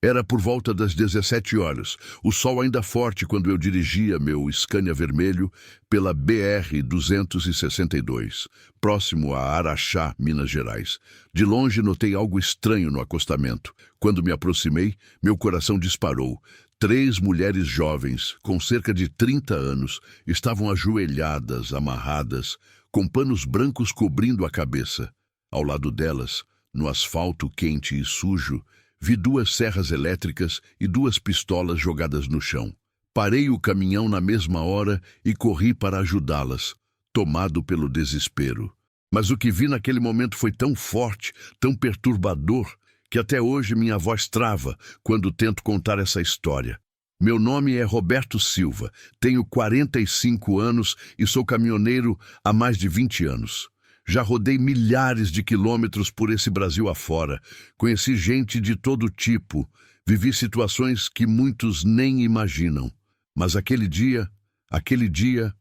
Era por volta das 17 horas, o sol ainda forte quando eu dirigia meu Scania vermelho pela BR-262, próximo a Araxá, Minas Gerais. De longe notei algo estranho no acostamento. Quando me aproximei, meu coração disparou. 3 mulheres jovens, com cerca de 30 anos, estavam ajoelhadas, amarradas, com panos brancos cobrindo a cabeça. Ao lado delas, no asfalto quente e sujo, vi 2 serras elétricas e 2 pistolas jogadas no chão. Parei o caminhão na mesma hora e corri para ajudá-las, tomado pelo desespero. Mas o que vi naquele momento foi tão forte, tão perturbador, que até hoje minha voz trava quando tento contar essa história. Meu nome é Roberto Silva, tenho 45 anos e sou caminhoneiro há mais de 20 anos. Já rodei milhares de quilômetros por esse Brasil afora. Conheci gente de todo tipo. Vivi situações que muitos nem imaginam. Mas aquele dia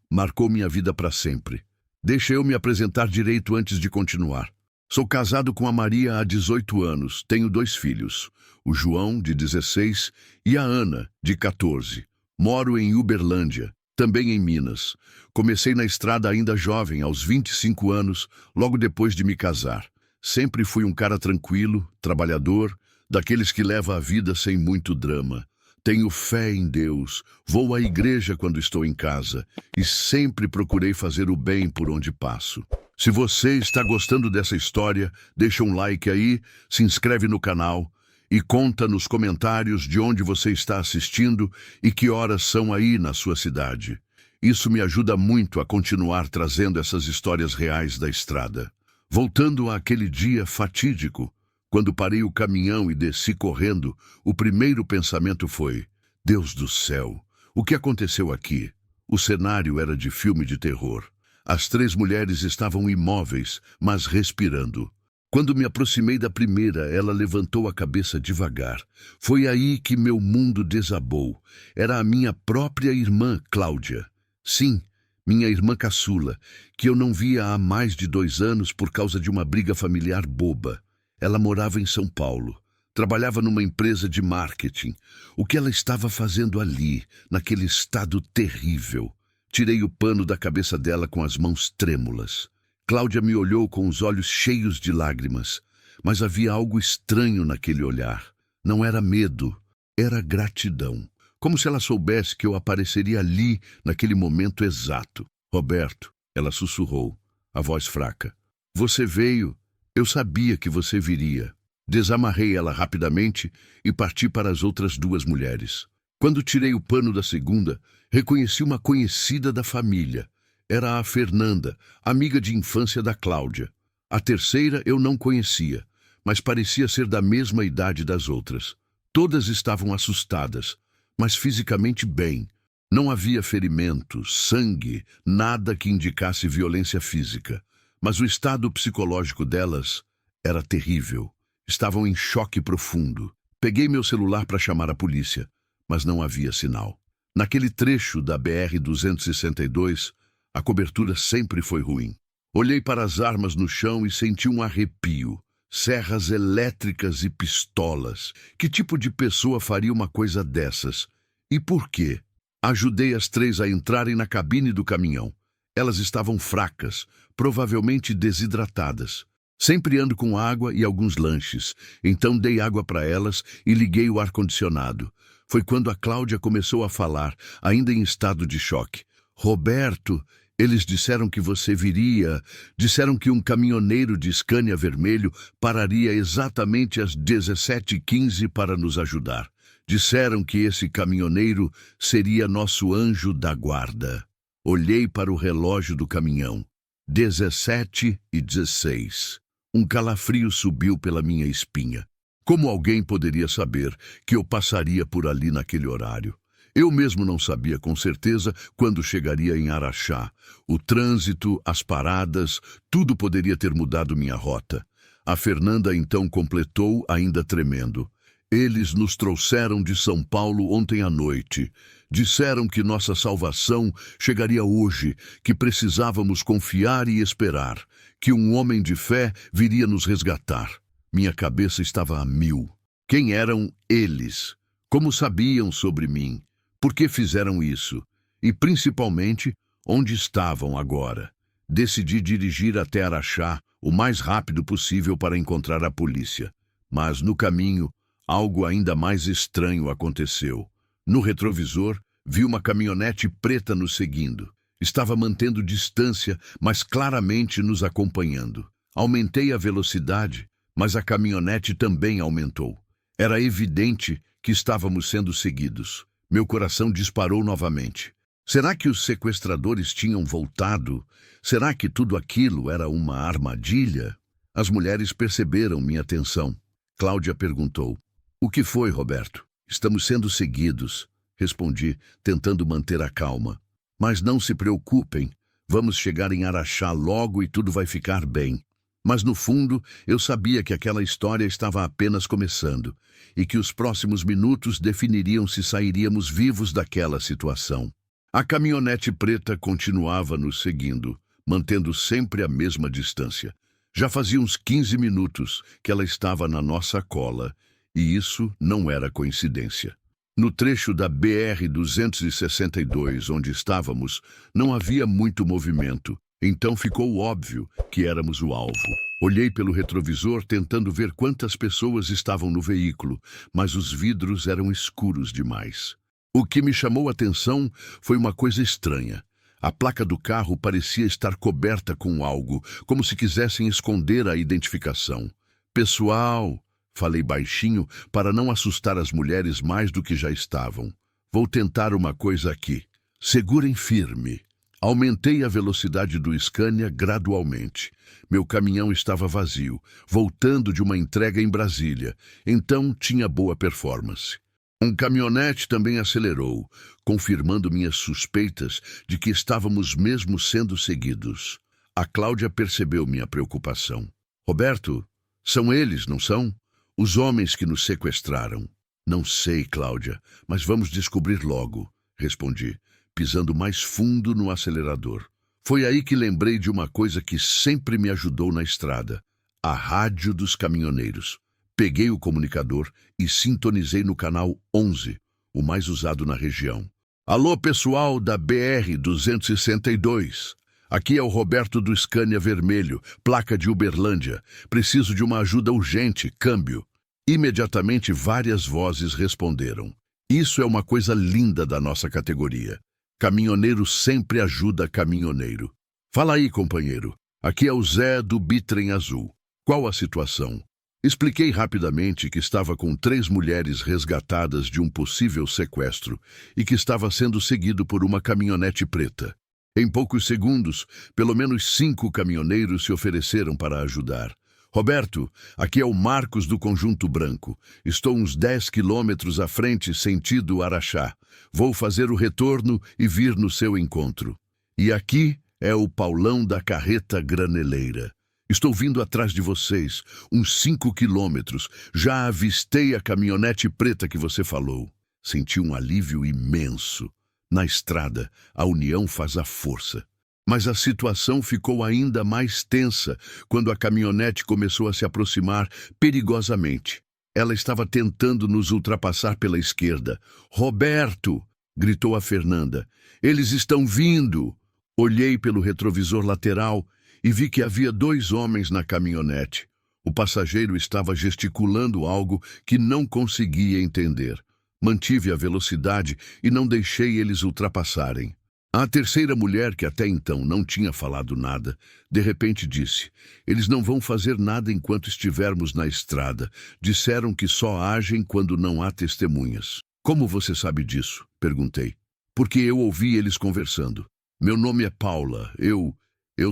marcou minha vida para sempre. Deixa eu me apresentar direito antes de continuar. Sou casado com a Maria há 18 anos. Tenho 2 filhos. O João, de 16, e a Ana, de 14. Moro em Uberlândia, também em Minas. Comecei na estrada ainda jovem, aos 25 anos, logo depois de me casar. Sempre fui um cara tranquilo, trabalhador, daqueles que leva a vida sem muito drama. Tenho fé em Deus, vou à igreja quando estou em casa e sempre procurei fazer o bem por onde passo. Se você está gostando dessa história, deixa um like aí, se inscreve no canal e conta nos comentários de onde você está assistindo e que horas são aí na sua cidade. Isso me ajuda muito a continuar trazendo essas histórias reais da estrada. Voltando àquele dia fatídico, quando parei o caminhão e desci correndo, o primeiro pensamento foi: Deus do céu, o que aconteceu aqui? O cenário era de filme de terror. As 3 mulheres estavam imóveis, mas respirando. Quando me aproximei da primeira, ela levantou a cabeça devagar. Foi aí que meu mundo desabou. Era a minha própria irmã, Cláudia. Sim, minha irmã caçula, que eu não via há mais de 2 anos por causa de uma briga familiar boba. Ela morava em São Paulo, trabalhava numa empresa de marketing. O que ela estava fazendo ali, naquele estado terrível? Tirei o pano da cabeça dela com as mãos trêmulas. Cláudia me olhou com os olhos cheios de lágrimas, mas havia algo estranho naquele olhar. Não era medo, era gratidão. Como se ela soubesse que eu apareceria ali, naquele momento exato. Roberto, ela sussurrou, a voz fraca. Você veio, eu sabia que você viria. Desamarrei ela rapidamente e parti para as outras 2 mulheres. Quando tirei o pano da segunda, reconheci uma conhecida da família. Era a Fernanda, amiga de infância da Cláudia. A terceira eu não conhecia, mas parecia ser da mesma idade das outras. Todas estavam assustadas, mas fisicamente bem. Não havia ferimentos, sangue, nada que indicasse violência física. Mas o estado psicológico delas era terrível. Estavam em choque profundo. Peguei meu celular para chamar a polícia, mas não havia sinal. Naquele trecho da BR-262, a cobertura sempre foi ruim. Olhei para as armas no chão e senti um arrepio. Serras elétricas e pistolas. Que tipo de pessoa faria uma coisa dessas? E por quê? Ajudei as 3 a entrarem na cabine do caminhão. Elas estavam fracas, provavelmente desidratadas. Sempre ando com água e alguns lanches, então dei água para elas e liguei o ar-condicionado. Foi quando a Cláudia começou a falar, ainda em estado de choque. Roberto, eles disseram que você viria, disseram que um caminhoneiro de Scania vermelho pararia exatamente às 17h15 para nos ajudar. Disseram que esse caminhoneiro seria nosso anjo da guarda. Olhei para o relógio do caminhão. 17h16. Um calafrio subiu pela minha espinha. Como alguém poderia saber que eu passaria por ali naquele horário? Eu mesmo não sabia com certeza quando chegaria em Araxá. O trânsito, as paradas, tudo poderia ter mudado minha rota. A Fernanda então completou, ainda tremendo. Eles nos trouxeram de São Paulo ontem à noite. Disseram que nossa salvação chegaria hoje, que precisávamos confiar e esperar, que um homem de fé viria nos resgatar. Minha cabeça estava a 1000. Quem eram eles? Como sabiam sobre mim? Por que fizeram isso? E, principalmente, onde estavam agora? Decidi dirigir até Araxá o mais rápido possível para encontrar a polícia. Mas, no caminho, algo ainda mais estranho aconteceu. No retrovisor, vi uma caminhonete preta nos seguindo. Estava mantendo distância, mas claramente nos acompanhando. Aumentei a velocidade, mas a caminhonete também aumentou. Era evidente que estávamos sendo seguidos. Meu coração disparou novamente. Será que os sequestradores tinham voltado? Será que tudo aquilo era uma armadilha? As mulheres perceberam minha atenção. Cláudia perguntou: "O que foi, Roberto?" "Estamos sendo seguidos", respondi, tentando manter a calma. "Mas não se preocupem, vamos chegar em Araxá logo e tudo vai ficar bem." Mas no fundo, eu sabia que aquela história estava apenas começando e que os próximos minutos definiriam se sairíamos vivos daquela situação. A caminhonete preta continuava nos seguindo, mantendo sempre a mesma distância. Já fazia uns 15 minutos que ela estava na nossa cola, e isso não era coincidência. No trecho da BR-262, onde estávamos, não havia muito movimento, então ficou óbvio que éramos o alvo. Olhei pelo retrovisor tentando ver quantas pessoas estavam no veículo, mas os vidros eram escuros demais. O que me chamou a atenção foi uma coisa estranha. A placa do carro parecia estar coberta com algo, como se quisessem esconder a identificação. "Pessoal", falei baixinho para não assustar as mulheres mais do que já estavam. "Vou tentar uma coisa aqui. Segurem firme." Aumentei a velocidade do Scania gradualmente. Meu caminhão estava vazio, voltando de uma entrega em Brasília, então tinha boa performance. Um caminhonete também acelerou, confirmando minhas suspeitas de que estávamos mesmo sendo seguidos. A Cláudia percebeu minha preocupação. "Roberto, são eles, não são? Os homens que nos sequestraram." "Não sei, Cláudia, mas vamos descobrir logo", respondi, pisando mais fundo no acelerador. Foi aí que lembrei de uma coisa que sempre me ajudou na estrada: a rádio dos caminhoneiros. Peguei o comunicador e sintonizei no canal 11, o mais usado na região. "Alô, pessoal da BR-262. Aqui é o Roberto do Scania Vermelho, placa de Uberlândia. Preciso de uma ajuda urgente, câmbio." Imediatamente várias vozes responderam. Isso é uma coisa linda da nossa categoria. Caminhoneiro sempre ajuda caminhoneiro. "Fala aí, companheiro. Aqui é o Zé do Bitrem Azul. Qual a situação?" Expliquei rapidamente que estava com 3 mulheres resgatadas de um possível sequestro e que estava sendo seguido por uma caminhonete preta. Em poucos segundos, pelo menos 5 caminhoneiros se ofereceram para ajudar. "Roberto, aqui é o Marcos do Conjunto Branco. Estou uns 10 quilômetros à frente, sentido Araxá. Vou fazer o retorno e vir no seu encontro. E aqui é o Paulão da Carreta Graneleira. Estou vindo atrás de vocês, uns 5 quilômetros. Já avistei a caminhonete preta que você falou." Senti um alívio imenso. Na estrada, a união faz a força. Mas a situação ficou ainda mais tensa quando a caminhonete começou a se aproximar perigosamente. Ela estava tentando nos ultrapassar pela esquerda. "Roberto!" gritou a Fernanda. "Eles estão vindo!" Olhei pelo retrovisor lateral e vi que havia 2 homens na caminhonete. O passageiro estava gesticulando algo que não conseguia entender. Mantive a velocidade e não deixei eles ultrapassarem. A terceira mulher, que até então não tinha falado nada, de repente disse: "Eles não vão fazer nada enquanto estivermos na estrada. Disseram que só agem quando não há testemunhas." "Como você sabe disso?" perguntei. "Porque eu ouvi eles conversando. Meu nome é Paula. Eu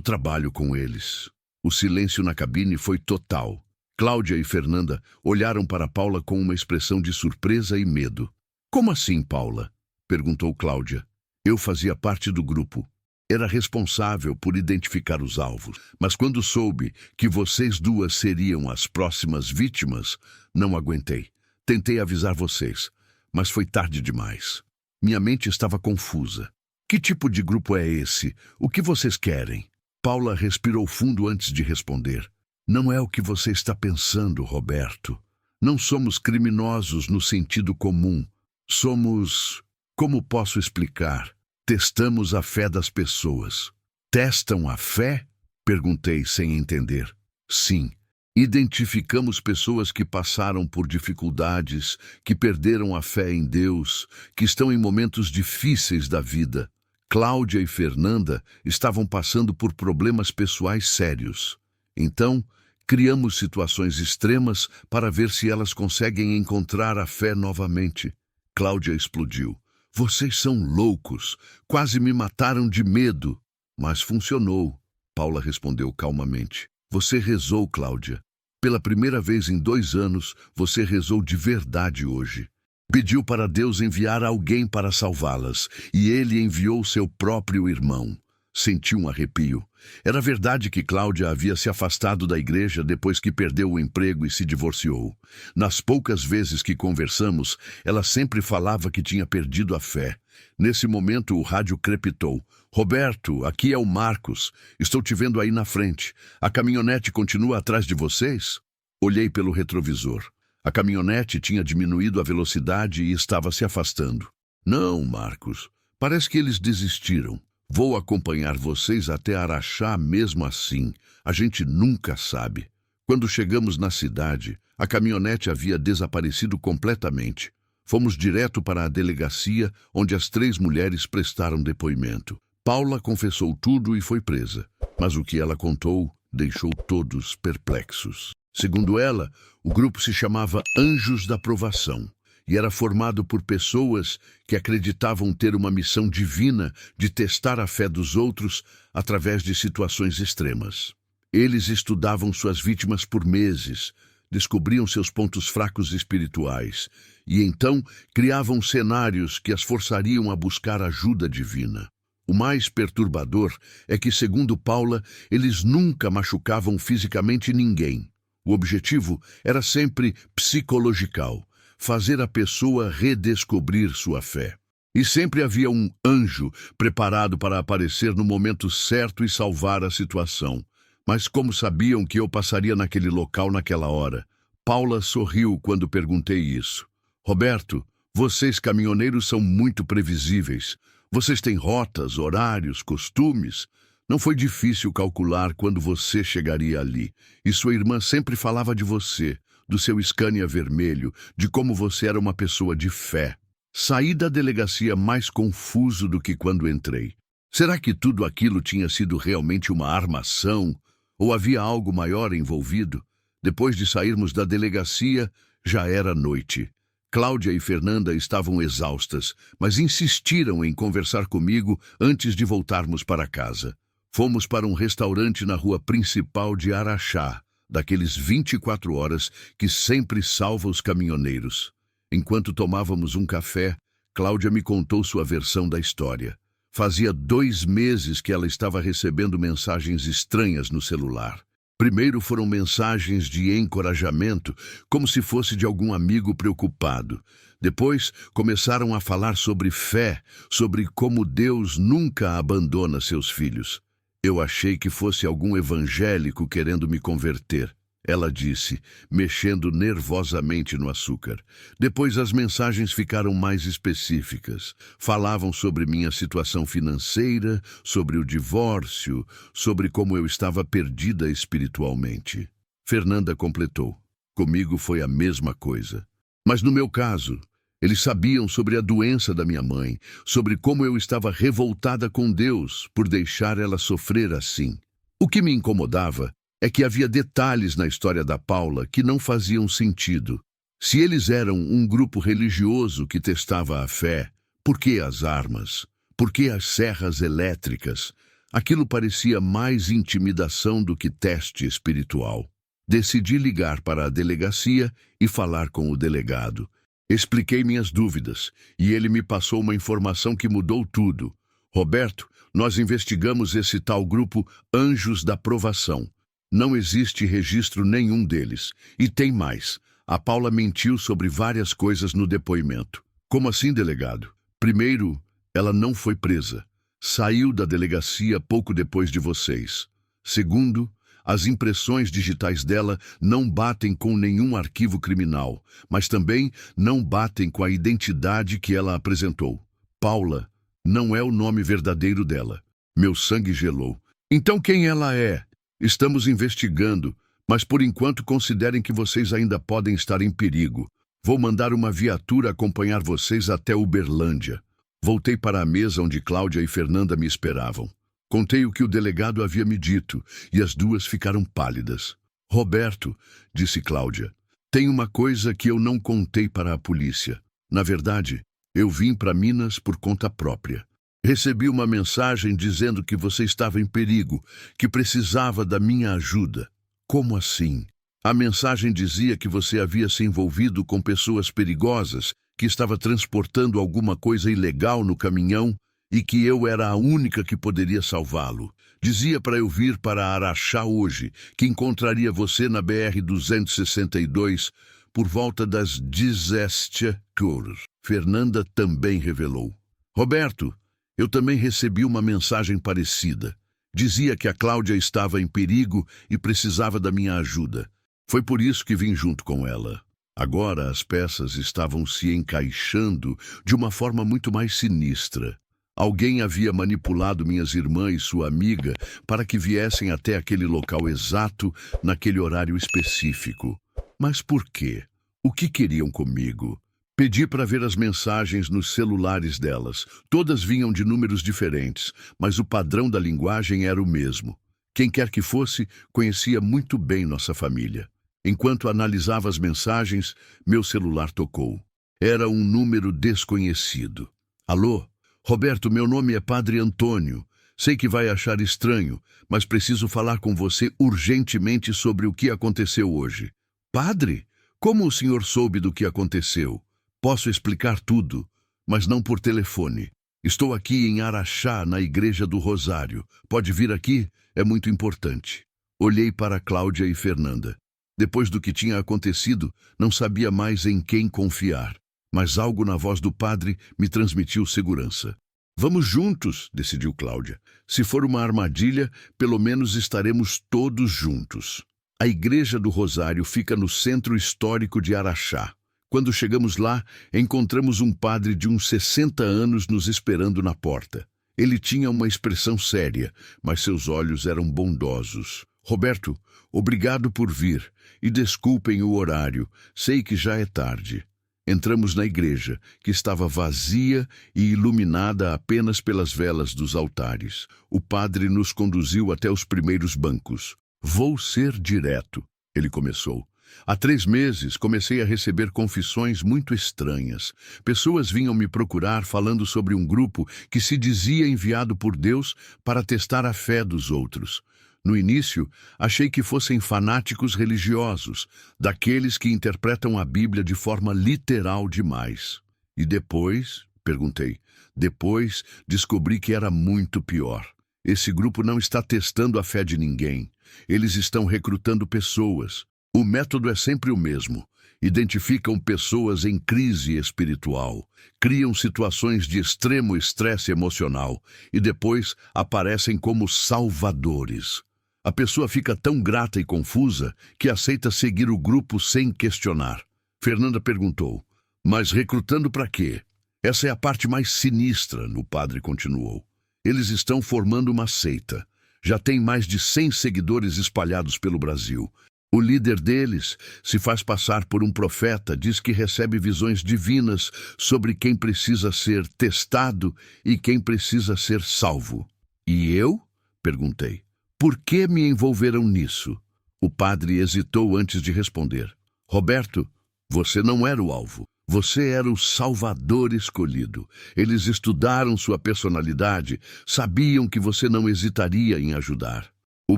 trabalho com eles." O silêncio na cabine foi total. Cláudia e Fernanda olharam para Paula com uma expressão de surpresa e medo. "Como assim, Paula?" perguntou Cláudia. "Eu fazia parte do grupo. Era responsável por identificar os alvos. Mas quando soube que vocês 2 seriam as próximas vítimas, não aguentei. Tentei avisar vocês, mas foi tarde demais. Minha mente estava confusa. Que tipo de grupo é esse? O que vocês querem?" Paula respirou fundo antes de responder. "Não é o que você está pensando, Roberto. Não somos criminosos no sentido comum. Somos, como posso explicar? Testamos a fé das pessoas. Testam a fé? Perguntei sem entender. Sim. Identificamos pessoas que passaram por dificuldades, que perderam a fé em Deus, que estão em momentos difíceis da vida. Cláudia e Fernanda estavam passando por problemas pessoais sérios. Então, criamos situações extremas para ver se elas conseguem encontrar a fé novamente. Cláudia explodiu. Vocês são loucos. Quase me mataram de medo. Mas funcionou. Paula respondeu calmamente. Você rezou, Cláudia. Pela primeira vez em 2 anos, você rezou de verdade hoje. Pediu para Deus enviar alguém para salvá-las, e ele enviou seu próprio irmão. Senti um arrepio. Era verdade que Cláudia havia se afastado da igreja depois que perdeu o emprego e se divorciou. Nas poucas vezes que conversamos, ela sempre falava que tinha perdido a fé. Nesse momento, o rádio crepitou. Roberto, aqui é o Marcos. Estou te vendo aí na frente. A caminhonete continua atrás de vocês? Olhei pelo retrovisor. A caminhonete tinha diminuído a velocidade e estava se afastando. Não, Marcos. Parece que eles desistiram. Vou acompanhar vocês até Araxá mesmo assim. A gente nunca sabe. Quando chegamos na cidade, a caminhonete havia desaparecido completamente. Fomos direto para a delegacia, onde as 3 mulheres prestaram depoimento. Paula confessou tudo e foi presa. Mas o que ela contou deixou todos perplexos. Segundo ela, o grupo se chamava Anjos da Provação e era formado por pessoas que acreditavam ter uma missão divina de testar a fé dos outros através de situações extremas. Eles estudavam suas vítimas por meses, descobriam seus pontos fracos espirituais e então criavam cenários que as forçariam a buscar ajuda divina. O mais perturbador é que, segundo Paula, eles nunca machucavam fisicamente ninguém. O objetivo era sempre psicological, fazer a pessoa redescobrir sua fé. E sempre havia um anjo preparado para aparecer no momento certo e salvar a situação. Mas como sabiam que eu passaria naquele local naquela hora? Paula sorriu quando perguntei isso. Roberto, vocês caminhoneiros são muito previsíveis. Vocês têm rotas, horários, costumes. Não foi difícil calcular quando você chegaria ali. E sua irmã sempre falava de você, do seu Scania vermelho, de como você era uma pessoa de fé. Saí da delegacia mais confuso do que quando entrei. Será que tudo aquilo tinha sido realmente uma armação? Ou havia algo maior envolvido? Depois de sairmos da delegacia, já era noite. Cláudia e Fernanda estavam exaustas, mas insistiram em conversar comigo antes de voltarmos para casa. Fomos para um restaurante na rua principal de Araxá, daqueles 24 horas que sempre salva os caminhoneiros. Enquanto tomávamos um café, Cláudia me contou sua versão da história. Fazia 2 meses que ela estava recebendo mensagens estranhas no celular. Primeiro foram mensagens de encorajamento, como se fosse de algum amigo preocupado. Depois começaram a falar sobre fé, sobre como Deus nunca abandona seus filhos. Eu achei que fosse algum evangélico querendo me converter. Ela disse, mexendo nervosamente no açúcar. Depois as mensagens ficaram mais específicas. Falavam sobre minha situação financeira, sobre o divórcio, sobre como eu estava perdida espiritualmente. Fernanda completou. Comigo foi a mesma coisa. Mas no meu caso, eles sabiam sobre a doença da minha mãe, sobre como eu estava revoltada com Deus por deixar ela sofrer assim. O que me incomodava é que havia detalhes na história da Paula que não faziam sentido. Se eles eram um grupo religioso que testava a fé, por que as armas? Por que as serras elétricas? Aquilo parecia mais intimidação do que teste espiritual. Decidi ligar para a delegacia e falar com o delegado. Expliquei minhas dúvidas e ele me passou uma informação que mudou tudo. Roberto, nós investigamos esse tal grupo Anjos da Provação. Não existe registro nenhum deles. E tem mais. A Paula mentiu sobre várias coisas no depoimento. Como assim, delegado? Primeiro, ela não foi presa. Saiu da delegacia pouco depois de vocês. Segundo, As impressões digitais dela não batem com nenhum arquivo criminal, mas também não batem com a identidade que ela apresentou. Paula não é o nome verdadeiro dela. Meu sangue gelou. Então quem ela é? Estamos investigando, mas por enquanto considerem que vocês ainda podem estar em perigo. Vou mandar uma viatura acompanhar vocês até Uberlândia. Voltei para a mesa onde Cláudia e Fernanda me esperavam. Contei o que o delegado havia me dito, e as duas ficaram pálidas. Roberto, disse Cláudia, tem uma coisa que eu não contei para a polícia. Na verdade, eu vim para Minas por conta própria. Recebi uma mensagem dizendo que você estava em perigo, que precisava da minha ajuda. Como assim? A mensagem dizia que você havia se envolvido com pessoas perigosas, que estava transportando alguma coisa ilegal no caminhão e que eu era a única que poderia salvá-lo. Dizia para eu vir para Araxá hoje, que encontraria você na BR-262 por volta das 17 horas. Fernanda também revelou. Roberto, eu também recebi uma mensagem parecida. Dizia que a Cláudia estava em perigo e precisava da minha ajuda. Foi por isso que vim junto com ela. Agora as peças estavam se encaixando de uma forma muito mais sinistra. Alguém havia manipulado minhas irmãs e sua amiga para que viessem até aquele local exato, naquele horário específico. Mas por quê? O que queriam comigo? Pedi para ver as mensagens nos celulares delas. Todas vinham de números diferentes, mas o padrão da linguagem era o mesmo. Quem quer que fosse, conhecia muito bem nossa família. Enquanto analisava as mensagens, meu celular tocou. Era um número desconhecido. Alô? Roberto, meu nome é Padre Antônio. Sei que vai achar estranho, mas preciso falar com você urgentemente sobre o que aconteceu hoje. Padre? Como o senhor soube do que aconteceu? Posso explicar tudo, mas não por telefone. Estou aqui em Araxá, na Igreja do Rosário. Pode vir aqui? É muito importante. Olhei para Cláudia e Fernanda. Depois do que tinha acontecido, não sabia mais em quem confiar. Mas algo na voz do padre me transmitiu segurança. Vamos juntos, decidiu Cláudia. Se for uma armadilha, pelo menos estaremos todos juntos. A Igreja do Rosário fica no centro histórico de Araxá. Quando chegamos lá, encontramos um padre de uns 60 anos nos esperando na porta. Ele tinha uma expressão séria, mas seus olhos eram bondosos. Roberto, obrigado por vir, e desculpem o horário, sei que já é tarde. Entramos na igreja, que estava vazia e iluminada apenas pelas velas dos altares. O padre nos conduziu até os primeiros bancos. Vou ser direto, ele começou. Há 3 meses comecei a receber confissões muito estranhas. Pessoas vinham me procurar falando sobre um grupo que se dizia enviado por Deus para testar a fé dos outros. No início, achei que fossem fanáticos religiosos, daqueles que interpretam a Bíblia de forma literal demais. E depois, perguntei, depois descobri que era muito pior. Esse grupo não está testando a fé de ninguém. Eles estão recrutando pessoas. O método é sempre o mesmo. Identificam pessoas em crise espiritual, criam situações de extremo estresse emocional e depois aparecem como salvadores. A pessoa fica tão grata e confusa que aceita seguir o grupo sem questionar. Fernanda perguntou, mas recrutando para quê? Essa é a parte mais sinistra, o padre continuou. Eles estão formando uma seita. Já tem mais de 100 seguidores espalhados pelo Brasil. O líder deles se faz passar por um profeta, diz que recebe visões divinas sobre quem precisa ser testado e quem precisa ser salvo. E eu? Perguntei. Por que me envolveram nisso? O padre hesitou antes de responder. Roberto, você não era o alvo. Você era o salvador escolhido. Eles estudaram sua personalidade, sabiam que você não hesitaria em ajudar. O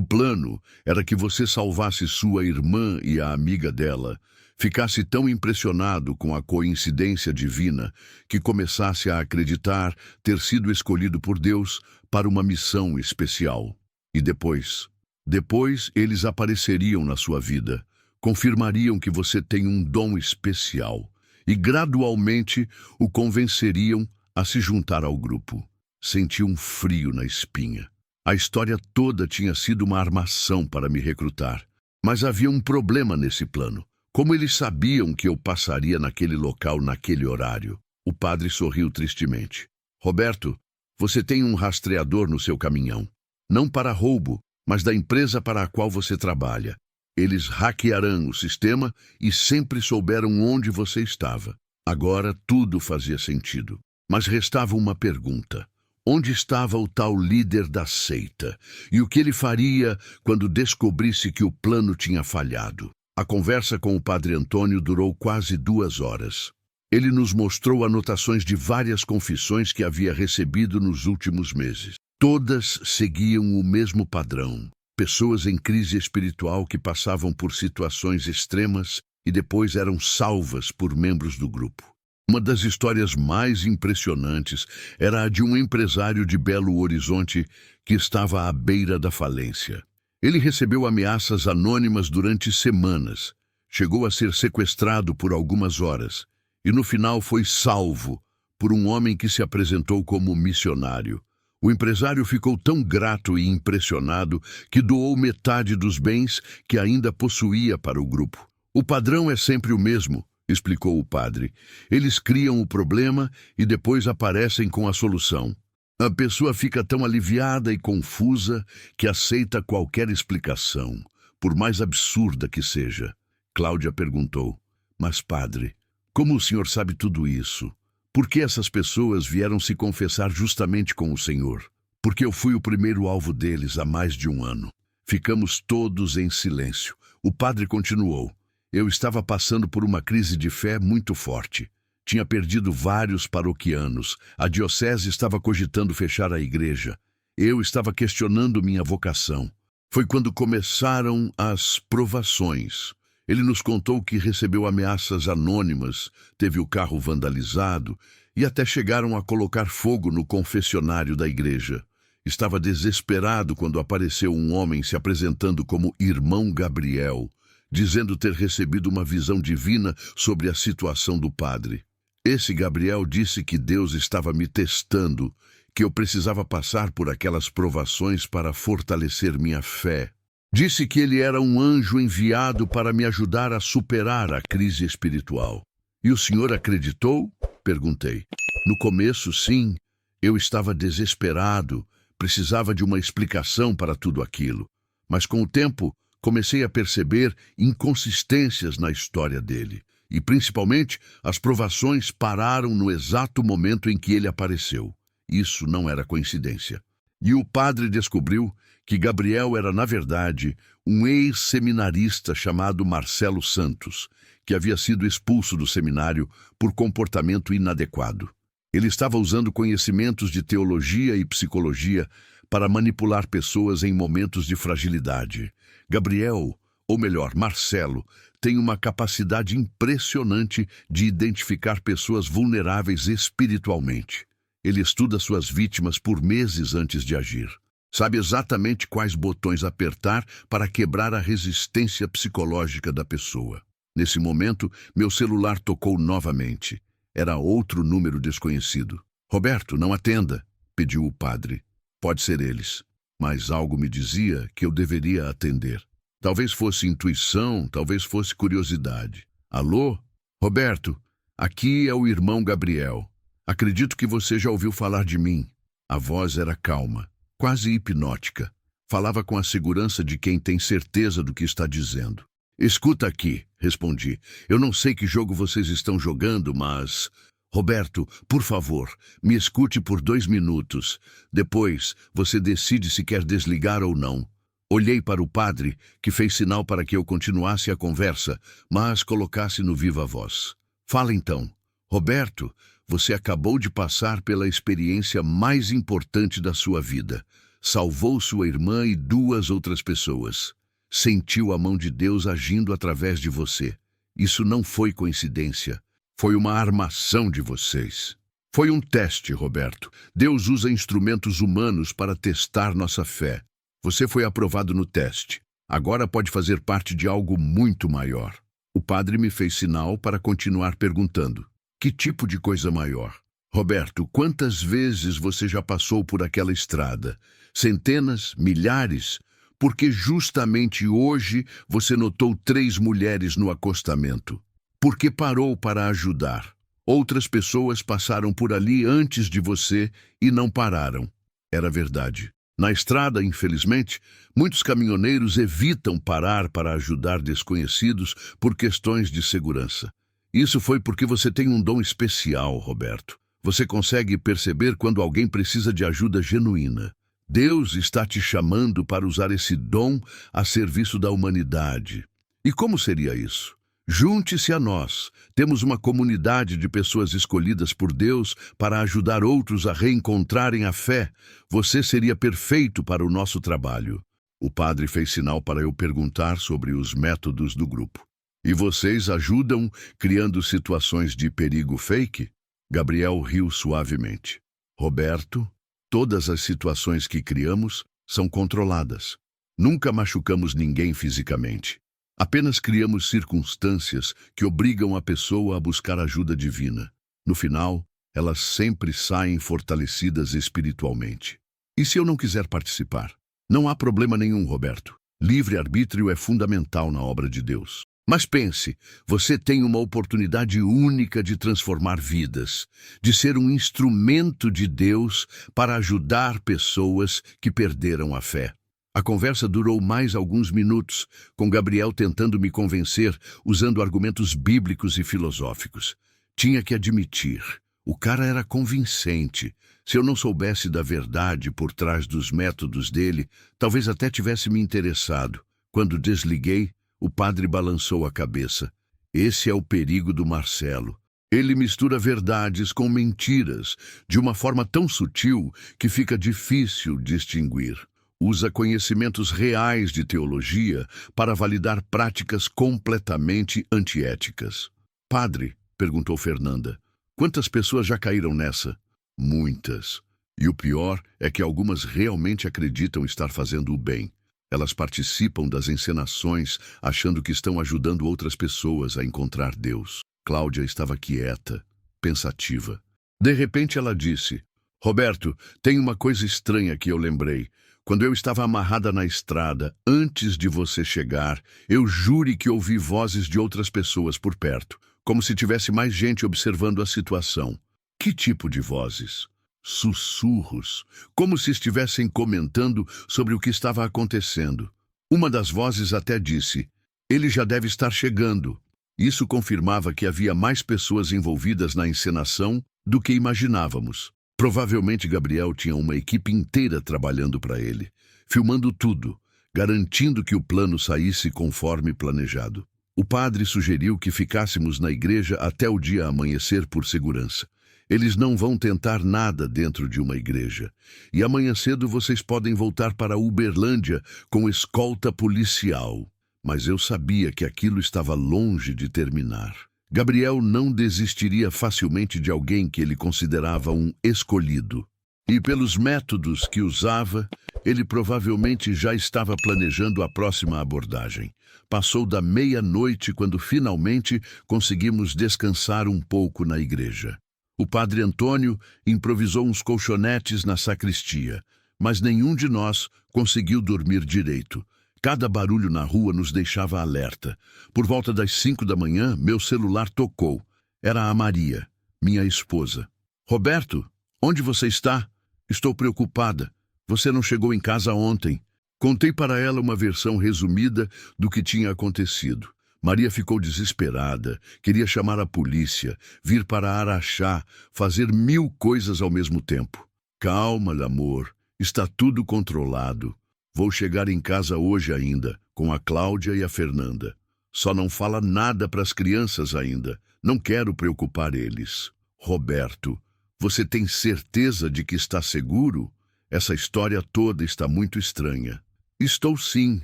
plano era que você salvasse sua irmã e a amiga dela, ficasse tão impressionado com a coincidência divina que começasse a acreditar ter sido escolhido por Deus para uma missão especial. E depois eles apareceriam na sua vida, confirmariam que você tem um dom especial e gradualmente o convenceriam a se juntar ao grupo. Senti um frio na espinha. A história toda tinha sido uma armação para me recrutar. Mas havia um problema nesse plano. Como eles sabiam que eu passaria naquele local naquele horário? O padre sorriu tristemente. Roberto, você tem um rastreador no seu caminhão. Não para roubo, mas da empresa para a qual você trabalha. Eles hackearão o sistema e sempre souberam onde você estava. Agora tudo fazia sentido. Mas restava uma pergunta. Onde estava o tal líder da seita? E o que ele faria quando descobrisse que o plano tinha falhado? A conversa com o padre Antônio durou quase 2 horas. Ele nos mostrou anotações de várias confissões que havia recebido nos últimos meses. Todas seguiam o mesmo padrão. Pessoas em crise espiritual que passavam por situações extremas e depois eram salvas por membros do grupo. Uma das histórias mais impressionantes era a de um empresário de Belo Horizonte que estava à beira da falência. Ele recebeu ameaças anônimas durante semanas, chegou a ser sequestrado por algumas horas e no final foi salvo por um homem que se apresentou como missionário. O empresário ficou tão grato e impressionado que doou metade dos bens que ainda possuía para o grupo. O padrão é sempre o mesmo, explicou o padre. Eles criam o problema e depois aparecem com a solução. A pessoa fica tão aliviada e confusa que aceita qualquer explicação, por mais absurda que seja. Cláudia perguntou, mas padre, como o senhor sabe tudo isso? Por que essas pessoas vieram se confessar justamente com o Senhor? Porque eu fui o primeiro alvo deles há mais de 1 ano. Ficamos todos em silêncio. O padre continuou. Eu estava passando por uma crise de fé muito forte. Tinha perdido vários paroquianos. A diocese estava cogitando fechar a igreja. Eu estava questionando minha vocação. Foi quando começaram as provações. Ele nos contou que recebeu ameaças anônimas, teve o carro vandalizado e até chegaram a colocar fogo no confessionário da igreja. Estava desesperado quando apareceu um homem se apresentando como Irmão Gabriel, dizendo ter recebido uma visão divina sobre a situação do padre. Esse Gabriel disse que Deus estava me testando, que eu precisava passar por aquelas provações para fortalecer minha fé. Disse que ele era um anjo enviado para me ajudar a superar a crise espiritual. E o senhor acreditou? Perguntei. No começo, sim. Eu estava desesperado, precisava de uma explicação para tudo aquilo. Mas com o tempo, comecei a perceber inconsistências na história dele. E principalmente, as provações pararam no exato momento em que ele apareceu. Isso não era coincidência. E o padre descobriu que Gabriel era, na verdade, um ex-seminarista chamado Marcelo Santos, que havia sido expulso do seminário por comportamento inadequado. Ele estava usando conhecimentos de teologia e psicologia para manipular pessoas em momentos de fragilidade. Gabriel, ou melhor, Marcelo, tem uma capacidade impressionante de identificar pessoas vulneráveis espiritualmente. Ele estuda suas vítimas por meses antes de agir. Sabe exatamente quais botões apertar para quebrar a resistência psicológica da pessoa. Nesse momento, meu celular tocou novamente. Era outro número desconhecido. Roberto, não atenda, pediu o padre. Pode ser eles. Mas algo me dizia que eu deveria atender. Talvez fosse intuição, talvez fosse curiosidade. Alô? Roberto, aqui é o irmão Gabriel. Acredito que você já ouviu falar de mim. A voz era calma, quase hipnótica. Falava com a segurança de quem tem certeza do que está dizendo. Escuta aqui, respondi. Eu não sei que jogo vocês estão jogando, mas... Roberto, por favor, me escute por 2 minutos. Depois, você decide se quer desligar ou não. Olhei para o padre, que fez sinal para que eu continuasse a conversa, mas colocasse no viva voz. Fala então. Roberto, você acabou de passar pela experiência mais importante da sua vida. Salvou sua irmã e 2 outras pessoas. Sentiu a mão de Deus agindo através de você. Isso não foi coincidência. Foi uma armação de vocês. Foi um teste, Roberto. Deus usa instrumentos humanos para testar nossa fé. Você foi aprovado no teste. Agora pode fazer parte de algo muito maior. O padre me fez sinal para continuar perguntando. Que tipo de coisa maior? Roberto, quantas vezes você já passou por aquela estrada? Centenas? Milhares? Porque justamente hoje você notou 3 mulheres no acostamento. Porque parou para ajudar. Outras pessoas passaram por ali antes de você e não pararam. Era verdade. Na estrada, infelizmente, muitos caminhoneiros evitam parar para ajudar desconhecidos por questões de segurança. Isso foi porque você tem um dom especial, Roberto. Você consegue perceber quando alguém precisa de ajuda genuína. Deus está te chamando para usar esse dom a serviço da humanidade. E como seria isso? Junte-se a nós. Temos uma comunidade de pessoas escolhidas por Deus para ajudar outros a reencontrarem a fé. Você seria perfeito para o nosso trabalho. O padre fez sinal para eu perguntar sobre os métodos do grupo. E vocês ajudam criando situações de perigo fake? Gabriel riu suavemente. Roberto, todas as situações que criamos são controladas. Nunca machucamos ninguém fisicamente. Apenas criamos circunstâncias que obrigam a pessoa a buscar ajuda divina. No final, elas sempre saem fortalecidas espiritualmente. E se eu não quiser participar? Não há problema nenhum, Roberto. Livre-arbítrio é fundamental na obra de Deus. Mas pense, você tem uma oportunidade única de transformar vidas, de ser um instrumento de Deus para ajudar pessoas que perderam a fé. A conversa durou mais alguns minutos, com Gabriel tentando me convencer, usando argumentos bíblicos e filosóficos. Tinha que admitir, o cara era convincente. Se eu não soubesse da verdade por trás dos métodos dele, talvez até tivesse me interessado. Quando desliguei, o padre balançou a cabeça. Esse é o perigo do Marcelo. Ele mistura verdades com mentiras, de uma forma tão sutil que fica difícil distinguir. Usa conhecimentos reais de teologia para validar práticas completamente antiéticas. Padre, perguntou Fernanda, quantas pessoas já caíram nessa? Muitas. E o pior é que algumas realmente acreditam estar fazendo o bem. Elas participam das encenações, achando que estão ajudando outras pessoas a encontrar Deus. Cláudia estava quieta, pensativa. De repente ela disse, Roberto, tem uma coisa estranha que eu lembrei. Quando eu estava amarrada na estrada, antes de você chegar, eu jure que ouvi vozes de outras pessoas por perto, como se tivesse mais gente observando a situação. Que tipo de vozes? Sussurros, como se estivessem comentando sobre o que estava acontecendo. Uma das vozes até disse, ele já deve estar chegando. Isso confirmava que havia mais pessoas envolvidas na encenação do que imaginávamos. Provavelmente Gabriel tinha uma equipe inteira trabalhando para ele, filmando tudo, garantindo que o plano saísse conforme planejado. O padre sugeriu que ficássemos na igreja até o dia amanhecer por segurança. Eles não vão tentar nada dentro de uma igreja. E amanhã cedo vocês podem voltar para Uberlândia com escolta policial. Mas eu sabia que aquilo estava longe de terminar. Gabriel não desistiria facilmente de alguém que ele considerava um escolhido. E pelos métodos que usava, ele provavelmente já estava planejando a próxima abordagem. Passou da meia-noite quando finalmente conseguimos descansar um pouco na igreja. O padre Antônio improvisou uns colchonetes na sacristia, mas nenhum de nós conseguiu dormir direito. Cada barulho na rua nos deixava alerta. Por volta das 5 da manhã, meu celular tocou. Era a Maria, minha esposa. Roberto, onde você está? Estou preocupada. Você não chegou em casa ontem. Contei para ela uma versão resumida do que tinha acontecido. Maria ficou desesperada, queria chamar a polícia, vir para Araxá, fazer 1000 coisas ao mesmo tempo. Calma, amor, está tudo controlado. Vou chegar em casa hoje ainda, com a Cláudia e a Fernanda. Só não fala nada para as crianças ainda. Não quero preocupar eles. Roberto, você tem certeza de que está seguro? Essa história toda está muito estranha. Estou sim.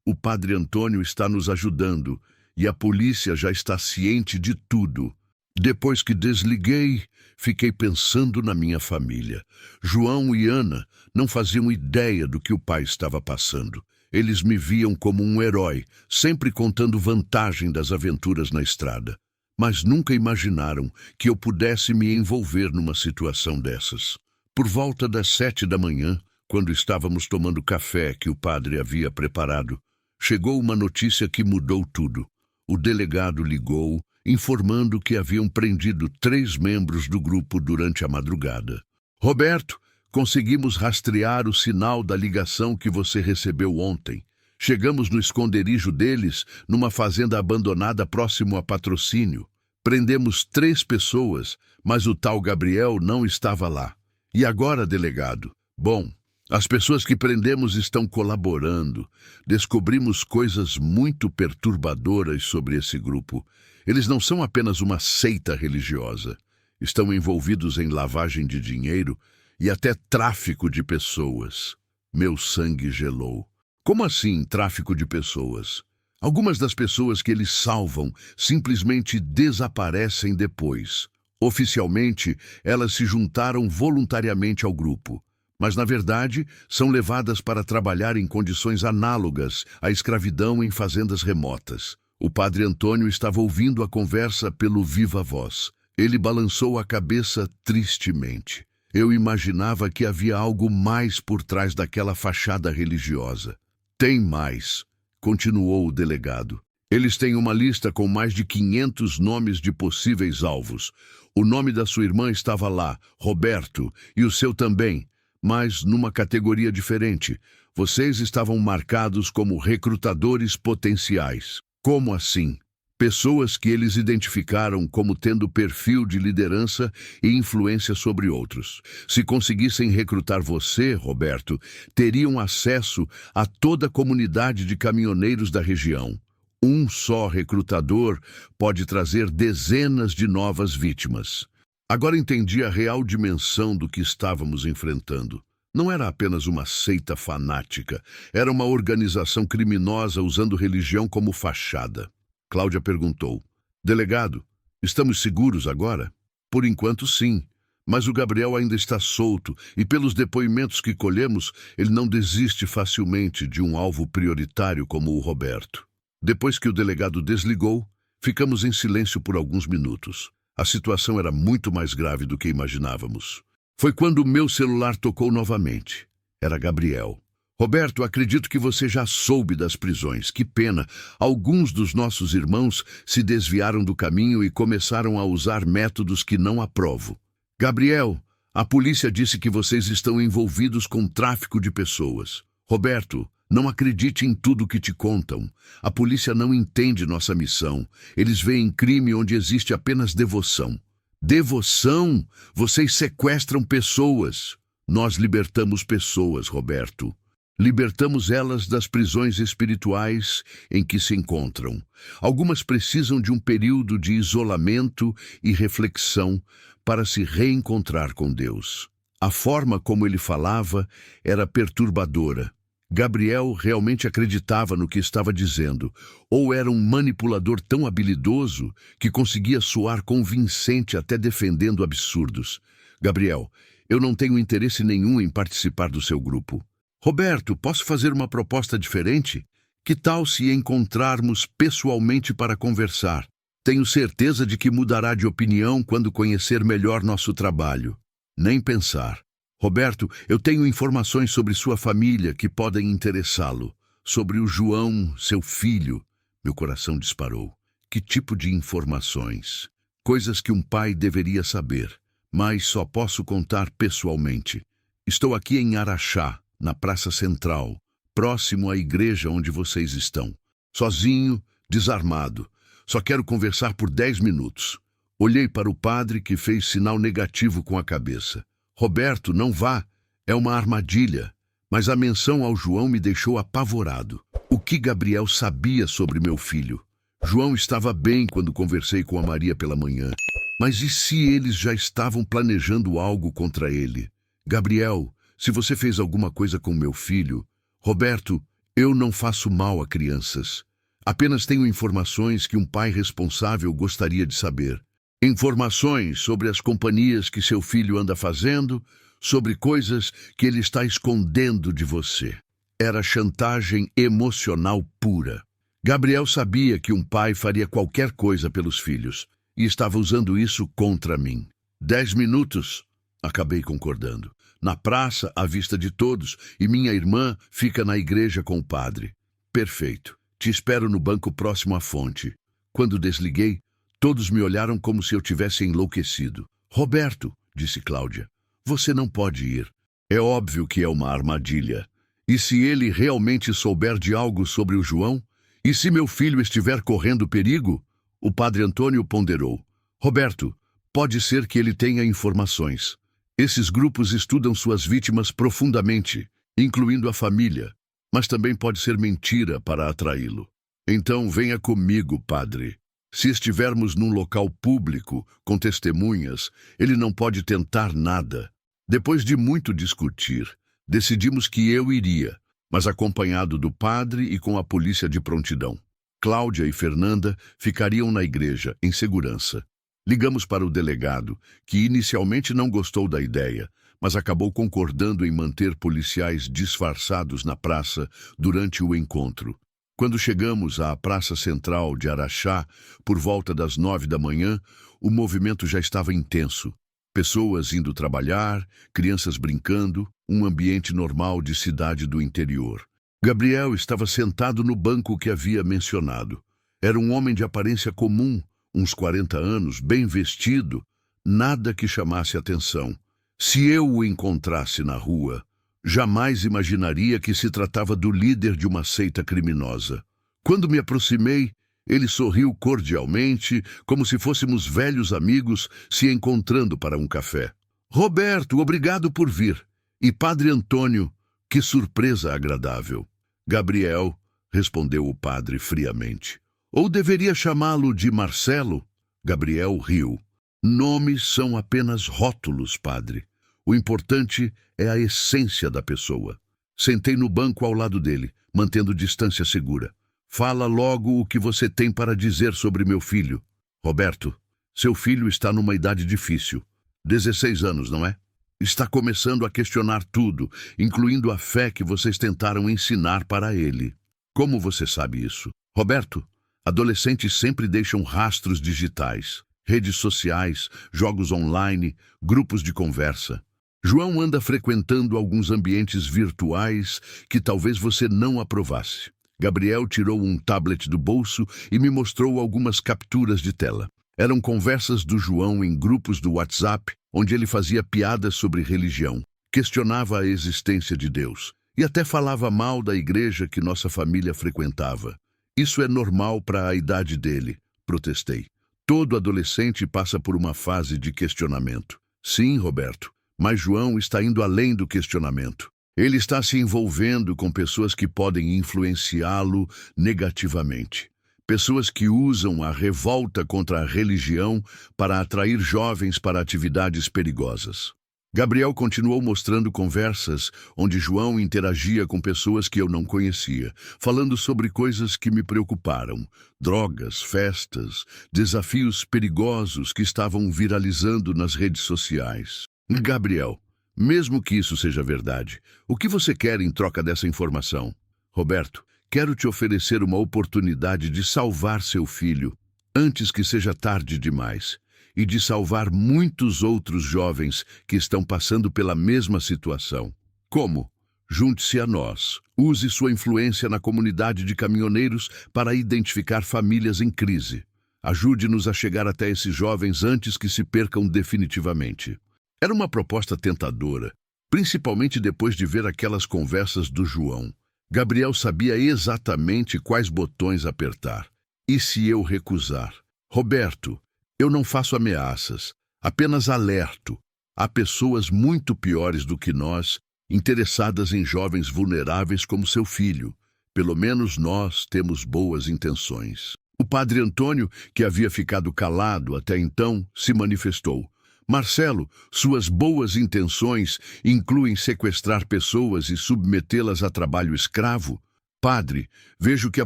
O padre Antônio está nos ajudando e a polícia já está ciente de tudo. Depois que desliguei, fiquei pensando na minha família. João e Ana não faziam ideia do que o pai estava passando. Eles me viam como um herói, sempre contando vantagem das aventuras na estrada. mas nunca imaginaram que eu pudesse me envolver numa situação dessas. Por volta das 7 da manhã, quando estávamos tomando café que o padre havia preparado, chegou uma notícia que mudou tudo. O delegado ligou, informando que haviam prendido 3 membros do grupo durante a madrugada. Roberto, conseguimos rastrear o sinal da ligação que você recebeu ontem. Chegamos no esconderijo deles, numa fazenda abandonada próximo a Patrocínio. Prendemos 3 pessoas, mas o tal Gabriel não estava lá. E agora, delegado? Bom, as pessoas que prendemos estão colaborando. Descobrimos coisas muito perturbadoras sobre esse grupo. Eles não são apenas uma seita religiosa. Estão envolvidos em lavagem de dinheiro e até tráfico de pessoas. Meu sangue gelou. Como assim tráfico de pessoas? Algumas das pessoas que eles salvam simplesmente desaparecem depois. Oficialmente, elas se juntaram voluntariamente ao grupo, mas na verdade são levadas para trabalhar em condições análogas à escravidão em fazendas remotas. O padre Antônio estava ouvindo a conversa pelo viva voz. Ele balançou a cabeça tristemente. Eu imaginava que havia algo mais por trás daquela fachada religiosa. Tem mais, continuou o delegado. Eles têm uma lista com mais de 500 nomes de possíveis alvos. O nome da sua irmã estava lá, Roberto, e o seu também, mas numa categoria diferente. Vocês estavam marcados como recrutadores potenciais. Como assim? Pessoas que eles identificaram como tendo perfil de liderança e influência sobre outros. Se conseguissem recrutar você, Roberto, teriam acesso a toda a comunidade de caminhoneiros da região. Um só recrutador pode trazer dezenas de novas vítimas. Agora entendi a real dimensão do que estávamos enfrentando. Não era apenas uma seita fanática, era uma organização criminosa usando religião como fachada. Cláudia perguntou. Delegado, estamos seguros agora? Por enquanto, sim. Mas o Gabriel ainda está solto e, pelos depoimentos que colhemos, ele não desiste facilmente de um alvo prioritário como o Roberto. Depois que o delegado desligou, ficamos em silêncio por alguns minutos. A situação era muito mais grave do que imaginávamos. Foi quando o meu celular tocou novamente. Era Gabriel. Roberto, acredito que você já soube das prisões. Que pena. Alguns dos nossos irmãos se desviaram do caminho e começaram a usar métodos que não aprovo. Gabriel, a polícia disse que vocês estão envolvidos com tráfico de pessoas. Roberto, não acredite em tudo que te contam. A polícia não entende nossa missão. Eles veem crime onde existe apenas devoção. Devoção? Vocês sequestram pessoas. Nós libertamos pessoas, Roberto. Libertamos elas das prisões espirituais em que se encontram. Algumas precisam de um período de isolamento e reflexão para se reencontrar com Deus. A forma como ele falava era perturbadora. Gabriel realmente acreditava no que estava dizendo, ou era um manipulador tão habilidoso que conseguia soar convincente até defendendo absurdos. Gabriel, eu não tenho interesse nenhum em participar do seu grupo. Roberto, posso fazer uma proposta diferente? Que tal se encontrarmos pessoalmente para conversar? Tenho certeza de que mudará de opinião quando conhecer melhor nosso trabalho. Nem pensar. Roberto, eu tenho informações sobre sua família que podem interessá-lo. Sobre o João, seu filho. Meu coração disparou. Que tipo de informações? Coisas que um pai deveria saber, mas só posso contar pessoalmente. Estou aqui em Araxá, na Praça Central, próximo à igreja onde vocês estão. Sozinho, desarmado. Só quero conversar por 10 minutos. Olhei para o padre que fez sinal negativo com a cabeça. Roberto, não vá. É uma armadilha. Mas a menção ao João me deixou apavorado. O que Gabriel sabia sobre meu filho? João estava bem quando conversei com a Maria pela manhã. Mas e se eles já estavam planejando algo contra ele? Gabriel, se você fez alguma coisa com meu filho... Roberto, eu não faço mal a crianças. Apenas tenho informações que um pai responsável gostaria de saber. Informações sobre as companhias que seu filho anda fazendo, sobre coisas que ele está escondendo de você. Era chantagem emocional pura. Gabriel sabia que um pai faria qualquer coisa pelos filhos. e estava usando isso contra mim. 10 minutos, acabei concordando. Na praça, à vista de todos, e minha irmã fica na igreja com o padre. Perfeito. Te espero no banco próximo à fonte. Quando desliguei, todos me olharam como se eu tivesse enlouquecido. Roberto, disse Cláudia, você não pode ir. É óbvio que é uma armadilha. E se ele realmente souber de algo sobre o João? E se meu filho estiver correndo perigo? O padre Antônio ponderou. Roberto, pode ser que ele tenha informações. Esses grupos estudam suas vítimas profundamente, incluindo a família, mas também pode ser mentira para atraí-lo. Então venha comigo, padre. Se estivermos num local público, com testemunhas, ele não pode tentar nada. Depois de muito discutir, decidimos que eu iria, mas acompanhado do padre e com a polícia de prontidão. Cláudia e Fernanda ficariam na igreja, em segurança. Ligamos para o delegado, que inicialmente não gostou da ideia, mas acabou concordando em manter policiais disfarçados na praça durante o encontro. Quando chegamos à Praça Central de Araxá, por volta das 9 da manhã, o movimento já estava intenso. Pessoas indo trabalhar, crianças brincando, um ambiente normal de cidade do interior. Gabriel estava sentado no banco que havia mencionado. Era um homem de aparência comum, uns 40 anos, bem vestido, nada que chamasse atenção. Se eu o encontrasse na rua, jamais imaginaria que se tratava do líder de uma seita criminosa. Quando me aproximei, ele sorriu cordialmente, como se fôssemos velhos amigos se encontrando para um café. Roberto, obrigado por vir. E Padre Antônio, que surpresa agradável. Gabriel, respondeu o padre friamente. Ou deveria chamá-lo de Marcelo? Gabriel riu. Nomes são apenas rótulos, padre. O importante é a essência da pessoa. Sentei no banco ao lado dele, mantendo distância segura. Fala logo o que você tem para dizer sobre meu filho. Roberto, seu filho está numa idade difícil. 16 anos, não é? Está começando a questionar tudo, incluindo a fé que vocês tentaram ensinar para ele. Como você sabe isso? Roberto, adolescentes sempre deixam rastros digitais, redes sociais, jogos online, grupos de conversa. João anda frequentando alguns ambientes virtuais que talvez você não aprovasse. Gabriel tirou um tablet do bolso e me mostrou algumas capturas de tela. Eram conversas do João em grupos do WhatsApp, onde ele fazia piadas sobre religião, questionava a existência de Deus e até falava mal da igreja que nossa família frequentava. Isso é normal para a idade dele, protestei. Todo adolescente passa por uma fase de questionamento. Sim, Roberto, mas João está indo além do questionamento. Ele está se envolvendo com pessoas que podem influenciá-lo negativamente. Pessoas que usam a revolta contra a religião para atrair jovens para atividades perigosas. Gabriel continuou mostrando conversas onde João interagia com pessoas que eu não conhecia, falando sobre coisas que me preocuparam, drogas, festas, desafios perigosos que estavam viralizando nas redes sociais. Gabriel, mesmo que isso seja verdade, o que você quer em troca dessa informação? Roberto, quero te oferecer uma oportunidade de salvar seu filho antes que seja tarde demais e de salvar muitos outros jovens que estão passando pela mesma situação. Como? Junte-se a nós. Use sua influência na comunidade de caminhoneiros para identificar famílias em crise. Ajude-nos a chegar até esses jovens antes que se percam definitivamente. Era uma proposta tentadora, principalmente depois de ver aquelas conversas do João. Gabriel sabia exatamente quais botões apertar. E se eu recusar? Roberto, eu não faço ameaças, apenas alerto. Há pessoas muito piores do que nós, interessadas em jovens vulneráveis como seu filho. Pelo menos nós temos boas intenções. O padre Antônio, que havia ficado calado até então, se manifestou. Marcelo, suas boas intenções incluem sequestrar pessoas e submetê-las a trabalho escravo? Padre, vejo que a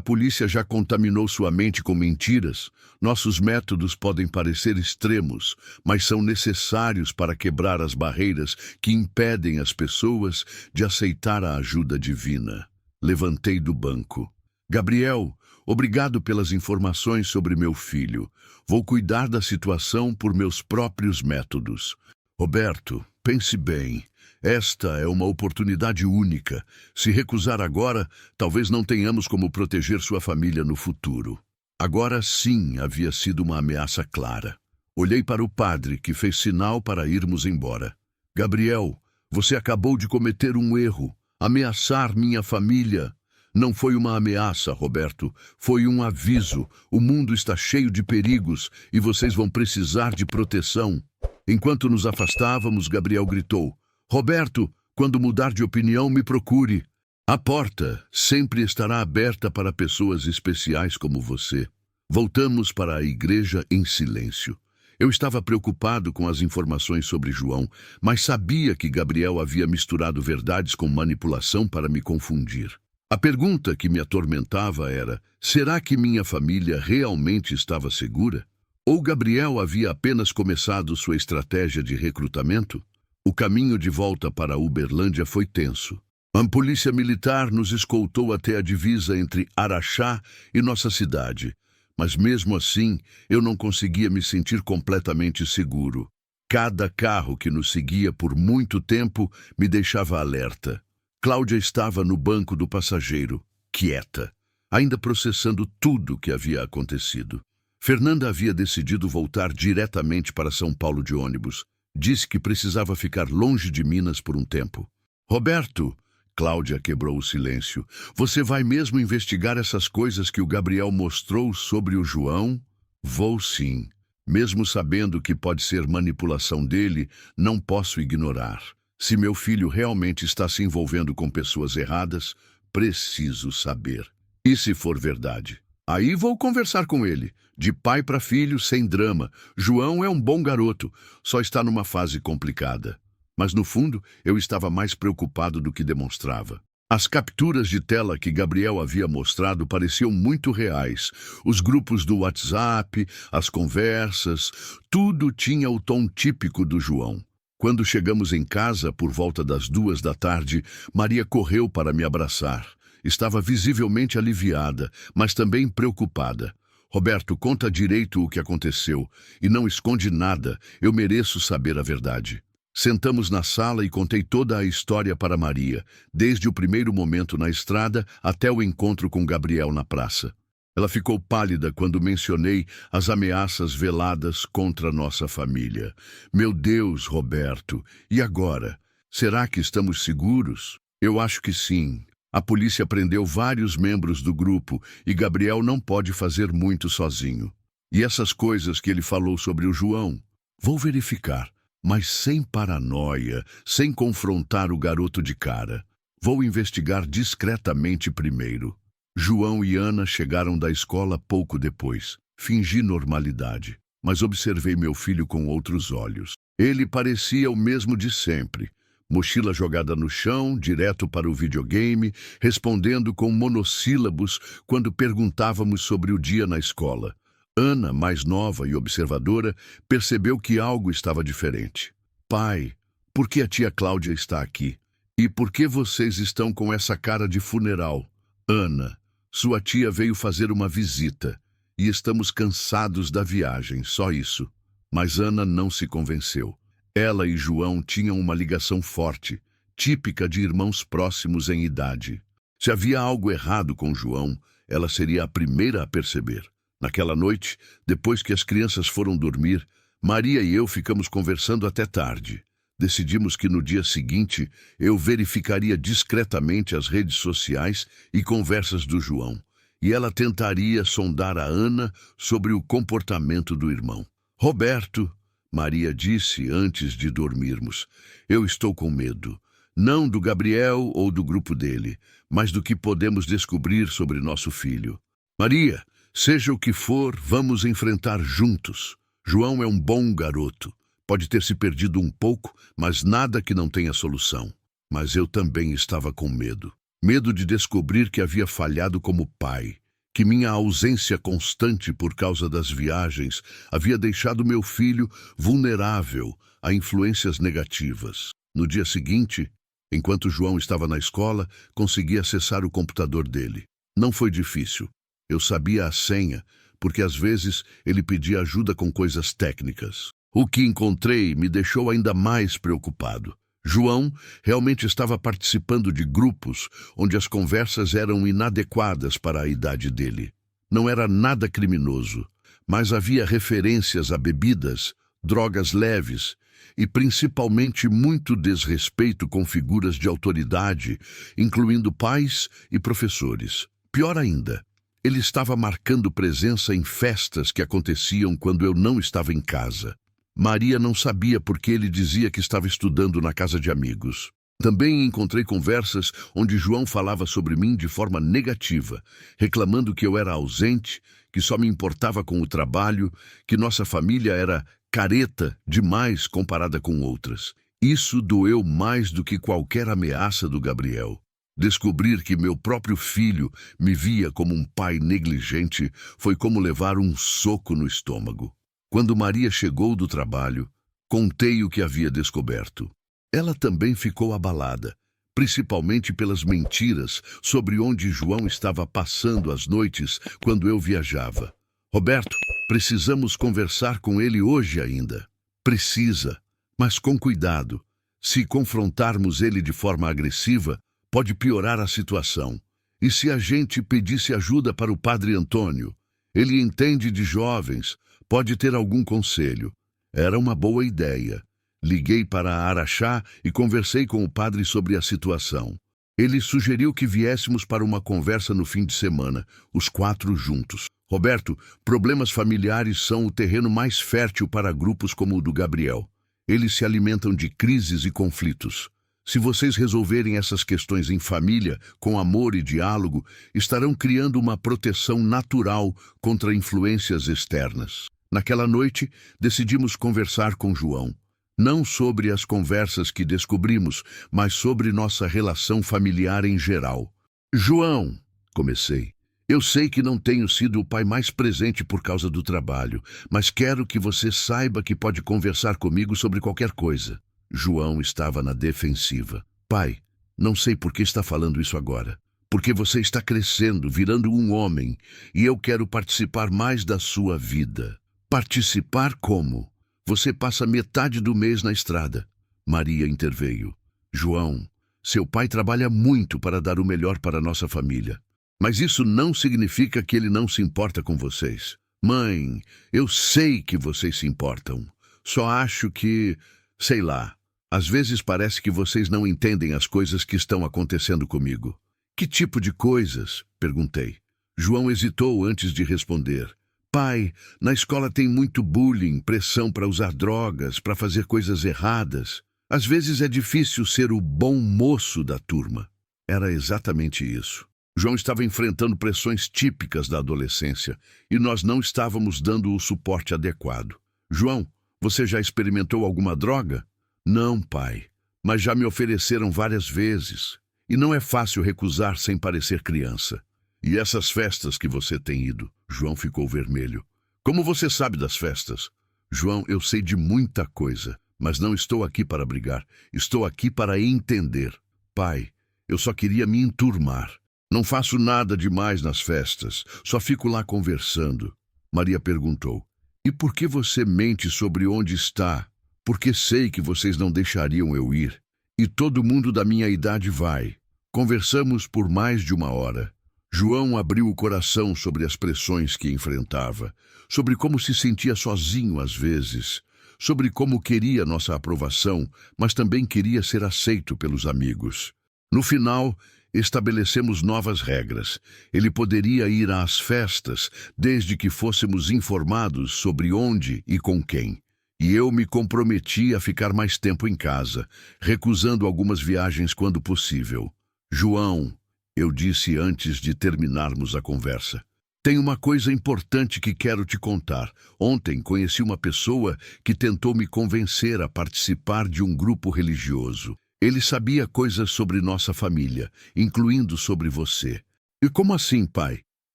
polícia já contaminou sua mente com mentiras. Nossos métodos podem parecer extremos, mas são necessários para quebrar as barreiras que impedem as pessoas de aceitar a ajuda divina. Levantei do banco. Gabriel, Obrigado pelas informações sobre meu filho. Vou cuidar da situação por meus próprios métodos. Roberto, pense bem. Esta é uma oportunidade única. Se recusar agora, talvez não tenhamos como proteger sua família no futuro. Agora sim havia sido uma ameaça clara. Olhei para o padre, que fez sinal para irmos embora. Gabriel, você acabou de cometer um erro. Ameaçar minha família. Não foi uma ameaça, Roberto. Foi um aviso. O mundo está cheio de perigos e vocês vão precisar de proteção. Enquanto nos afastávamos, Gabriel gritou: Roberto, quando mudar de opinião, me procure. A porta sempre estará aberta para pessoas especiais como você. Voltamos para a igreja em silêncio. Eu estava preocupado com as informações sobre João, mas sabia que Gabriel havia misturado verdades com manipulação para me confundir. A pergunta que me atormentava era: será que minha família realmente estava segura? Ou Gabriel havia apenas começado sua estratégia de recrutamento? O caminho de volta para Uberlândia foi tenso. A polícia militar nos escoltou até a divisa entre Araxá e nossa cidade. Mas mesmo assim, eu não conseguia me sentir completamente seguro. Cada carro que nos seguia por muito tempo me deixava alerta. Cláudia estava no banco do passageiro, quieta, ainda processando tudo o que havia acontecido. Fernanda havia decidido voltar diretamente para São Paulo de ônibus. Disse que precisava ficar longe de Minas por um tempo. Roberto, Cláudia quebrou o silêncio. Você vai mesmo investigar essas coisas que o Gabriel mostrou sobre o João? Vou sim. Mesmo sabendo que pode ser manipulação dele, não posso ignorar. Se meu filho realmente está se envolvendo com pessoas erradas, preciso saber. E se for verdade? Aí vou conversar com ele. De pai para filho, sem drama. João é um bom garoto, só está numa fase complicada. Mas no fundo, eu estava mais preocupado do que demonstrava. As capturas de tela que Gabriel havia mostrado pareciam muito reais. Os grupos do WhatsApp, as conversas, tudo tinha o tom típico do João. Quando chegamos em casa, por volta das 2 da tarde, Maria correu para me abraçar. Estava visivelmente aliviada, mas também preocupada. Roberto, conta direito o que aconteceu. E não esconde nada, eu mereço saber a verdade. Sentamos na sala e contei toda a história para Maria, desde o primeiro momento na estrada até o encontro com Gabriel na praça. Ela ficou pálida quando mencionei as ameaças veladas contra nossa família. Meu Deus, Roberto, e agora? Será que estamos seguros? Eu acho que sim. A polícia prendeu vários membros do grupo e Gabriel não pode fazer muito sozinho. E essas coisas que ele falou sobre o João? Vou verificar. Mas sem paranoia, sem confrontar o garoto de cara. Vou investigar discretamente primeiro. João e Ana chegaram da escola pouco depois. Fingi normalidade, mas observei meu filho com outros olhos. Ele parecia o mesmo de sempre. Mochila jogada no chão, direto para o videogame, respondendo com monossílabos quando perguntávamos sobre o dia na escola. Ana, mais nova e observadora, percebeu que algo estava diferente. Pai, por que a tia Cláudia está aqui? E por que vocês estão com essa cara de funeral? Ana, sua tia veio fazer uma visita e estamos cansados da viagem, só isso. Mas Ana não se convenceu. Ela e João tinham uma ligação forte, típica de irmãos próximos em idade. Se havia algo errado com João, ela seria a primeira a perceber. Naquela noite, depois que as crianças foram dormir, Maria e eu ficamos conversando até tarde. Decidimos que no dia seguinte eu verificaria discretamente as redes sociais e conversas do João, e ela tentaria sondar a Ana sobre o comportamento do irmão. Roberto, Maria disse antes de dormirmos, eu estou com medo, não do Gabriel ou do grupo dele, mas do que podemos descobrir sobre nosso filho. Maria, seja o que for, vamos enfrentar juntos. João é um bom garoto. Pode ter se perdido um pouco, mas nada que não tenha solução. Mas eu também estava com medo. Medo de descobrir que havia falhado como pai. Que minha ausência constante por causa das viagens havia deixado meu filho vulnerável a influências negativas. No dia seguinte, enquanto João estava na escola, consegui acessar o computador dele. Não foi difícil. Eu sabia a senha, porque às vezes ele pedia ajuda com coisas técnicas. O que encontrei me deixou ainda mais preocupado. João realmente estava participando de grupos onde as conversas eram inadequadas para a idade dele. Não era nada criminoso, mas havia referências a bebidas, drogas leves e principalmente muito desrespeito com figuras de autoridade, incluindo pais e professores. Pior ainda, ele estava marcando presença em festas que aconteciam quando eu não estava em casa. Maria não sabia porque ele dizia que estava estudando na casa de amigos. Também encontrei conversas onde João falava sobre mim de forma negativa, reclamando que eu era ausente, que só me importava com o trabalho, que nossa família era careta demais comparada com outras. Isso doeu mais do que qualquer ameaça do Gabriel. Descobrir que meu próprio filho me via como um pai negligente foi como levar um soco no estômago. Quando Maria chegou do trabalho, contei o que havia descoberto. Ela também ficou abalada, principalmente pelas mentiras sobre onde João estava passando as noites quando eu viajava. Roberto, precisamos conversar com ele hoje ainda. Precisa, mas com cuidado. Se confrontarmos ele de forma agressiva, pode piorar a situação. E se a gente pedisse ajuda para o padre Antônio? Ele entende de jovens, pode ter algum conselho. Era uma boa ideia. Liguei para Araxá e conversei com o padre sobre a situação. Ele sugeriu que viéssemos para uma conversa no fim de semana, os 4 juntos. Roberto, problemas familiares são o terreno mais fértil para grupos como o do Gabriel. Eles se alimentam de crises e conflitos. Se vocês resolverem essas questões em família, com amor e diálogo, estarão criando uma proteção natural contra influências externas. Naquela noite, decidimos conversar com João. Não sobre as conversas que descobrimos, mas sobre nossa relação familiar em geral. João, comecei. Eu sei que não tenho sido o pai mais presente por causa do trabalho, mas quero que você saiba que pode conversar comigo sobre qualquer coisa. João estava na defensiva. Pai, não sei por que está falando isso agora. Porque você está crescendo, virando um homem, e eu quero participar mais da sua vida. Participar como? Você passa metade do mês na estrada. Maria interveio. João, seu pai trabalha muito para dar o melhor para nossa família. Mas isso não significa que ele não se importa com vocês. Mãe, eu sei que vocês se importam. Só acho que, sei lá, às vezes parece que vocês não entendem as coisas que estão acontecendo comigo. Que tipo de coisas? Perguntei. João hesitou antes de responder. Pai, na escola tem muito bullying, pressão para usar drogas, para fazer coisas erradas. Às vezes é difícil ser o bom moço da turma. Era exatamente isso. João estava enfrentando pressões típicas da adolescência e nós não estávamos dando o suporte adequado. João, você já experimentou alguma droga? Não, pai, mas já me ofereceram várias vezes. E não é fácil recusar sem parecer criança. E essas festas que você tem ido? João ficou vermelho. Como você sabe das festas? João, eu sei de muita coisa, mas não estou aqui para brigar. Estou aqui para entender. Pai, eu só queria me enturmar. Não faço nada demais nas festas, só fico lá conversando. Maria perguntou, e por que você mente sobre onde está? Porque sei que vocês não deixariam eu ir. E todo mundo da minha idade vai. Conversamos por mais de 1 hora. João abriu o coração sobre as pressões que enfrentava, sobre como se sentia sozinho às vezes, sobre como queria nossa aprovação, mas também queria ser aceito pelos amigos. No final, estabelecemos novas regras. Ele poderia ir às festas, desde que fôssemos informados sobre onde e com quem. E eu me comprometi a ficar mais tempo em casa, recusando algumas viagens quando possível. João, eu disse antes de terminarmos a conversa, tem uma coisa importante que quero te contar. Ontem conheci uma pessoa que tentou me convencer a participar de um grupo religioso. Ele sabia coisas sobre nossa família, incluindo sobre você. E como assim, pai?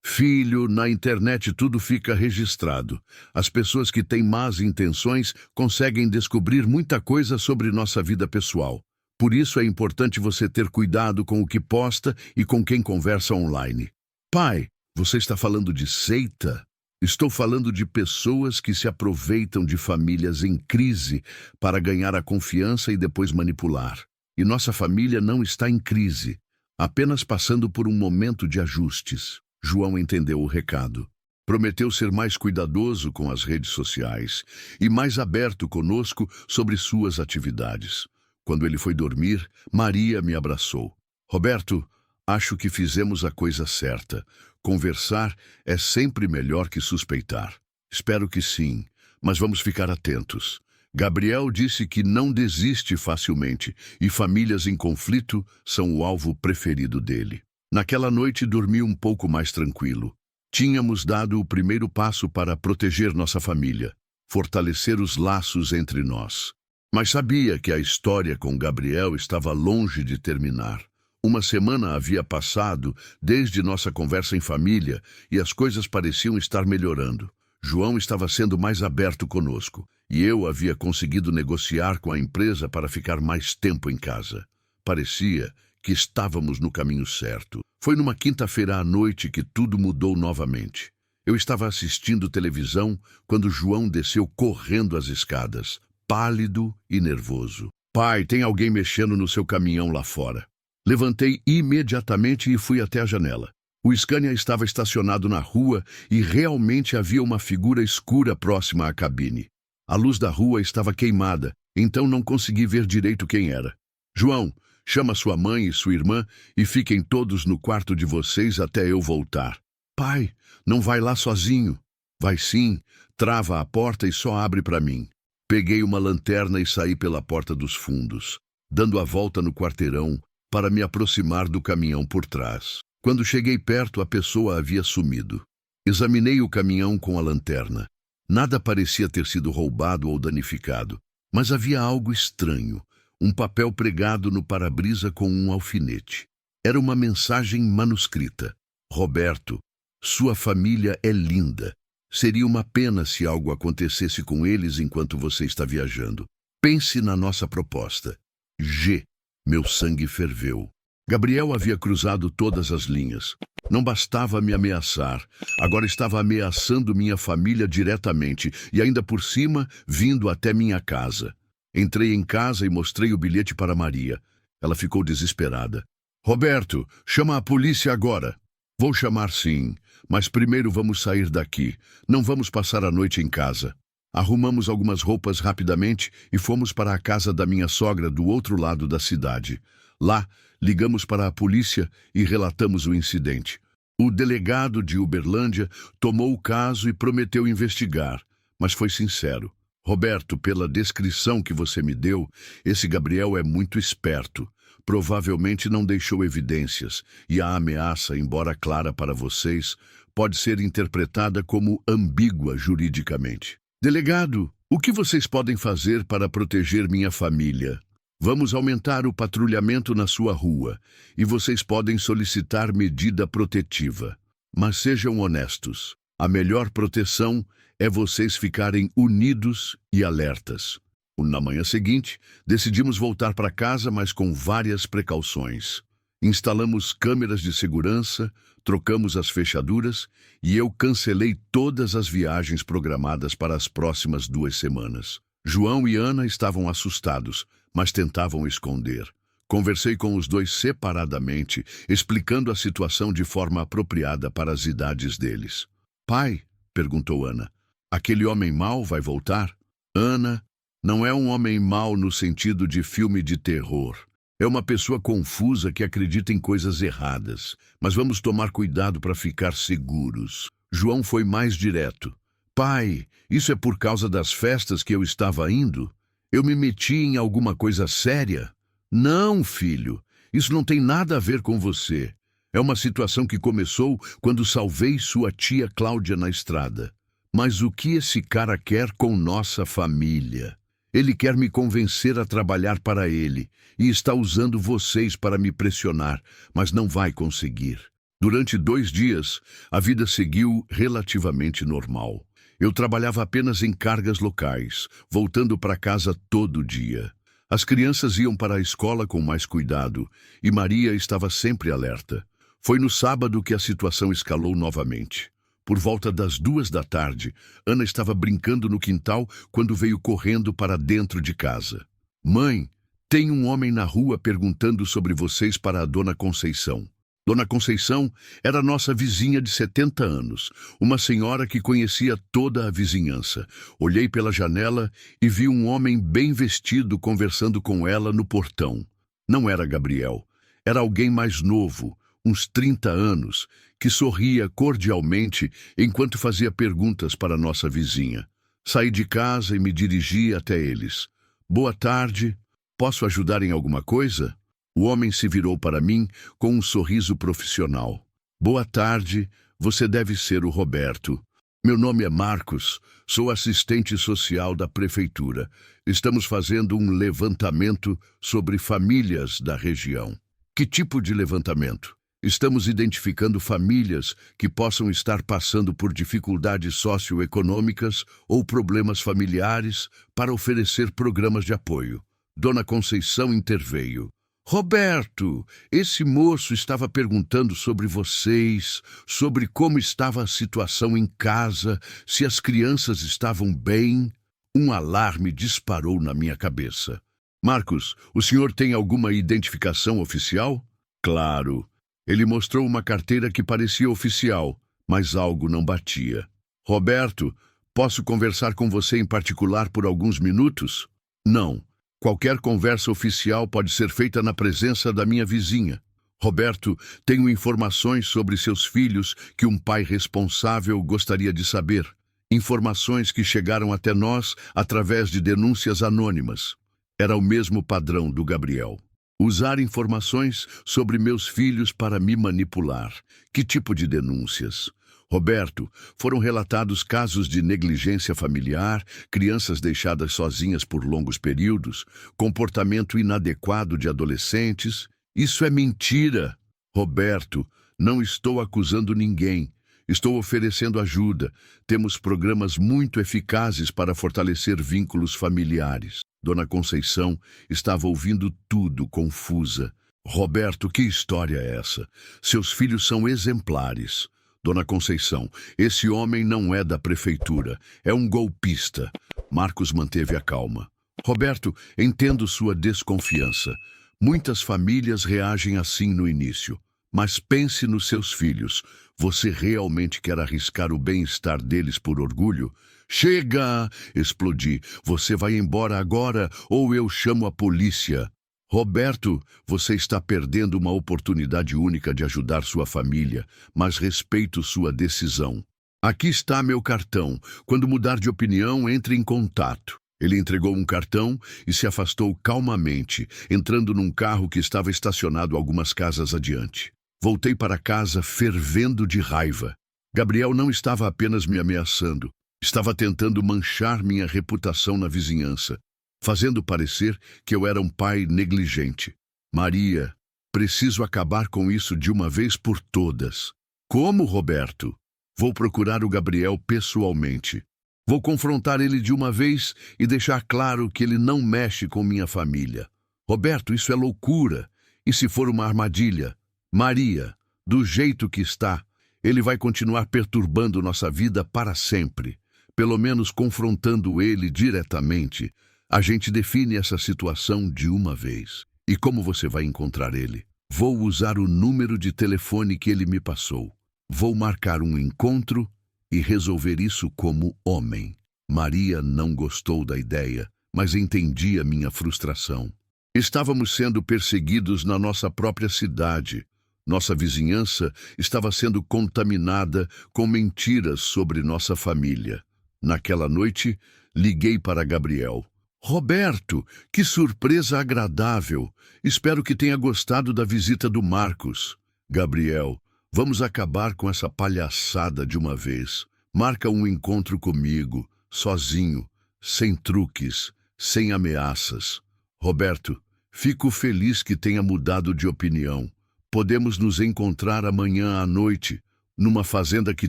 Filho, na internet tudo fica registrado. As pessoas que têm más intenções conseguem descobrir muita coisa sobre nossa vida pessoal. Por isso é importante você ter cuidado com o que posta e com quem conversa online. Pai, Você está falando de seita? Estou falando de pessoas que se aproveitam de famílias em crise para ganhar a confiança e depois manipular. E nossa família não está em crise, apenas passando por um momento de ajustes. João entendeu o recado. Prometeu ser mais cuidadoso com as redes sociais e mais aberto conosco sobre suas atividades. Quando ele foi dormir, Maria me abraçou. Roberto, acho que fizemos a coisa certa. Conversar é sempre melhor que suspeitar. Espero que sim, mas vamos ficar atentos. Gabriel disse que não desiste facilmente e famílias em conflito são o alvo preferido dele. Naquela noite dormi um pouco mais tranquilo. Tínhamos dado o primeiro passo para proteger nossa família, fortalecer os laços entre nós. Mas sabia que a história com Gabriel estava longe de terminar. Uma semana havia passado desde nossa conversa em família e as coisas pareciam estar melhorando. João estava sendo mais aberto conosco e eu havia conseguido negociar com a empresa para ficar mais tempo em casa. Parecia que estávamos no caminho certo. Foi numa quinta-feira à noite que tudo mudou novamente. Eu estava assistindo televisão quando João desceu correndo as escadas, pálido e nervoso. Pai, tem alguém mexendo no seu caminhão lá fora. Levantei imediatamente e fui até a janela. O Scania estava estacionado na rua e realmente havia uma figura escura próxima à cabine. A luz da rua estava queimada, então não consegui ver direito quem era. João, chama sua mãe e sua irmã e fiquem todos no quarto de vocês até eu voltar. Pai, não vai lá sozinho. Vai sim, trava a porta e só abre para mim. Peguei uma lanterna e saí pela porta dos fundos, dando a volta no quarteirão para me aproximar do caminhão por trás. Quando cheguei perto, a pessoa havia sumido. Examinei o caminhão com a lanterna. Nada parecia ter sido roubado ou danificado, mas havia algo estranho. Um papel pregado no para-brisa com um alfinete. Era uma mensagem manuscrita. Roberto, sua família é linda. Seria uma pena se algo acontecesse com eles enquanto você está viajando. Pense na nossa proposta. G. Meu sangue ferveu. Gabriel havia cruzado todas as linhas. Não bastava me ameaçar, agora estava ameaçando minha família diretamente e ainda por cima vindo até minha casa. Entrei em casa e mostrei o bilhete para Maria. Ela ficou desesperada. Roberto, chama a polícia agora. Vou chamar sim, mas primeiro vamos sair daqui. Não vamos passar a noite em casa. Arrumamos algumas roupas rapidamente e fomos para a casa da minha sogra do outro lado da cidade. Lá, ligamos para a polícia e relatamos o incidente. O delegado de Uberlândia tomou o caso e prometeu investigar, mas foi sincero. Roberto, pela descrição que você me deu, esse Gabriel é muito esperto. Provavelmente não deixou evidências, e a ameaça, embora clara para vocês, pode ser interpretada como ambígua juridicamente. Delegado, o que vocês podem fazer para proteger minha família? Vamos aumentar o patrulhamento na sua rua, e vocês podem solicitar medida protetiva. Mas sejam honestos, a melhor proteção é vocês ficarem unidos e alertas. Na manhã seguinte, decidimos voltar para casa, mas com várias precauções. Instalamos câmeras de segurança, trocamos as fechaduras e eu cancelei todas as viagens programadas para as próximas 2 semanas. João e Ana estavam assustados, mas tentavam esconder. Conversei com os dois separadamente, explicando a situação de forma apropriada para as idades deles. Pai, perguntou Ana, aquele homem mau vai voltar? Ana, não é um homem mau no sentido de filme de terror. É uma pessoa confusa que acredita em coisas erradas, mas vamos tomar cuidado para ficar seguros. João foi mais direto. Pai, isso é por causa das festas que eu estava indo? Eu me meti em alguma coisa séria? Não, filho, isso não tem nada a ver com você. É uma situação que começou quando salvei sua tia Cláudia na estrada. Mas o que esse cara quer com nossa família? Ele quer me convencer a trabalhar para ele e está usando vocês para me pressionar, mas não vai conseguir. Durante 2 dias, a vida seguiu relativamente normal. Eu trabalhava apenas em cargas locais, voltando para casa todo dia. As crianças iam para a escola com mais cuidado e Maria estava sempre alerta. Foi no sábado que a situação escalou novamente. Por volta das 2 da tarde, Ana estava brincando no quintal quando veio correndo para dentro de casa. Mãe, tem um homem na rua perguntando sobre vocês para a Dona Conceição. Dona Conceição era nossa vizinha de 70 anos, uma senhora que conhecia toda a vizinhança. Olhei pela janela e vi um homem bem vestido conversando com ela no portão. Não era Gabriel, era alguém mais novo, uns 30 anos, que sorria cordialmente enquanto fazia perguntas para nossa vizinha. Saí de casa e me dirigi até eles. Boa tarde, posso ajudar em alguma coisa? O homem se virou para mim com um sorriso profissional. Boa tarde, você deve ser o Roberto. Meu nome é Marcos, sou assistente social da prefeitura. Estamos fazendo um levantamento sobre famílias da região. Que tipo de levantamento? Estamos identificando famílias que possam estar passando por dificuldades socioeconômicas ou problemas familiares para oferecer programas de apoio. Dona Conceição interveio. Roberto, esse moço estava perguntando sobre vocês, sobre como estava a situação em casa, se as crianças estavam bem. Um alarme disparou na minha cabeça. Marcos, o senhor tem alguma identificação oficial? Claro. Ele mostrou uma carteira que parecia oficial, mas algo não batia. Roberto, posso conversar com você em particular por alguns minutos? Não. Qualquer conversa oficial pode ser feita na presença da minha vizinha. Roberto, tenho informações sobre seus filhos que um pai responsável gostaria de saber. Informações que chegaram até nós através de denúncias anônimas. Era o mesmo padrão do Gabriel. Usar informações sobre meus filhos para me manipular. Que tipo de denúncias? Roberto, foram relatados casos de negligência familiar, crianças deixadas sozinhas por longos períodos, comportamento inadequado de adolescentes. Isso é mentira. Roberto, não estou acusando ninguém. Estou oferecendo ajuda. Temos programas muito eficazes para fortalecer vínculos familiares. Dona Conceição estava ouvindo tudo confusa. Roberto, que história é essa? Seus filhos são exemplares. Dona Conceição, esse homem não é da prefeitura, é um golpista. Marcos manteve a calma. Roberto, entendo sua desconfiança. Muitas famílias reagem assim no início. Mas pense nos seus filhos. Você realmente quer arriscar o bem-estar deles por orgulho? Chega! Explodi. Você vai embora agora ou eu chamo a polícia. Roberto, você está perdendo uma oportunidade única de ajudar sua família, mas respeito sua decisão. Aqui está meu cartão. Quando mudar de opinião, entre em contato. Ele entregou um cartão e se afastou calmamente, entrando num carro que estava estacionado algumas casas adiante. Voltei para casa fervendo de raiva. Gabriel não estava apenas me ameaçando, estava tentando manchar minha reputação na vizinhança, fazendo parecer que eu era um pai negligente. Maria, preciso acabar com isso de uma vez por todas. Como, Roberto? Vou procurar o Gabriel pessoalmente. Vou confrontar ele de uma vez e deixar claro que ele não mexe com minha família. Roberto, isso é loucura. E se for uma armadilha? Maria, do jeito que está, ele vai continuar perturbando nossa vida para sempre. Pelo menos confrontando ele diretamente, a gente define essa situação de uma vez. E como você vai encontrar ele? Vou usar o número de telefone que ele me passou. Vou marcar um encontro e resolver isso como homem. Maria não gostou da ideia, mas entendia minha frustração. Estávamos sendo perseguidos na nossa própria cidade. Nossa vizinhança estava sendo contaminada com mentiras sobre nossa família. Naquela noite, liguei para Gabriel. Roberto, que surpresa agradável. Espero que tenha gostado da visita do Marcos. Gabriel, vamos acabar com essa palhaçada de uma vez. Marca um encontro comigo, sozinho, sem truques, sem ameaças. Roberto, fico feliz que tenha mudado de opinião. Podemos nos encontrar amanhã à noite, numa fazenda que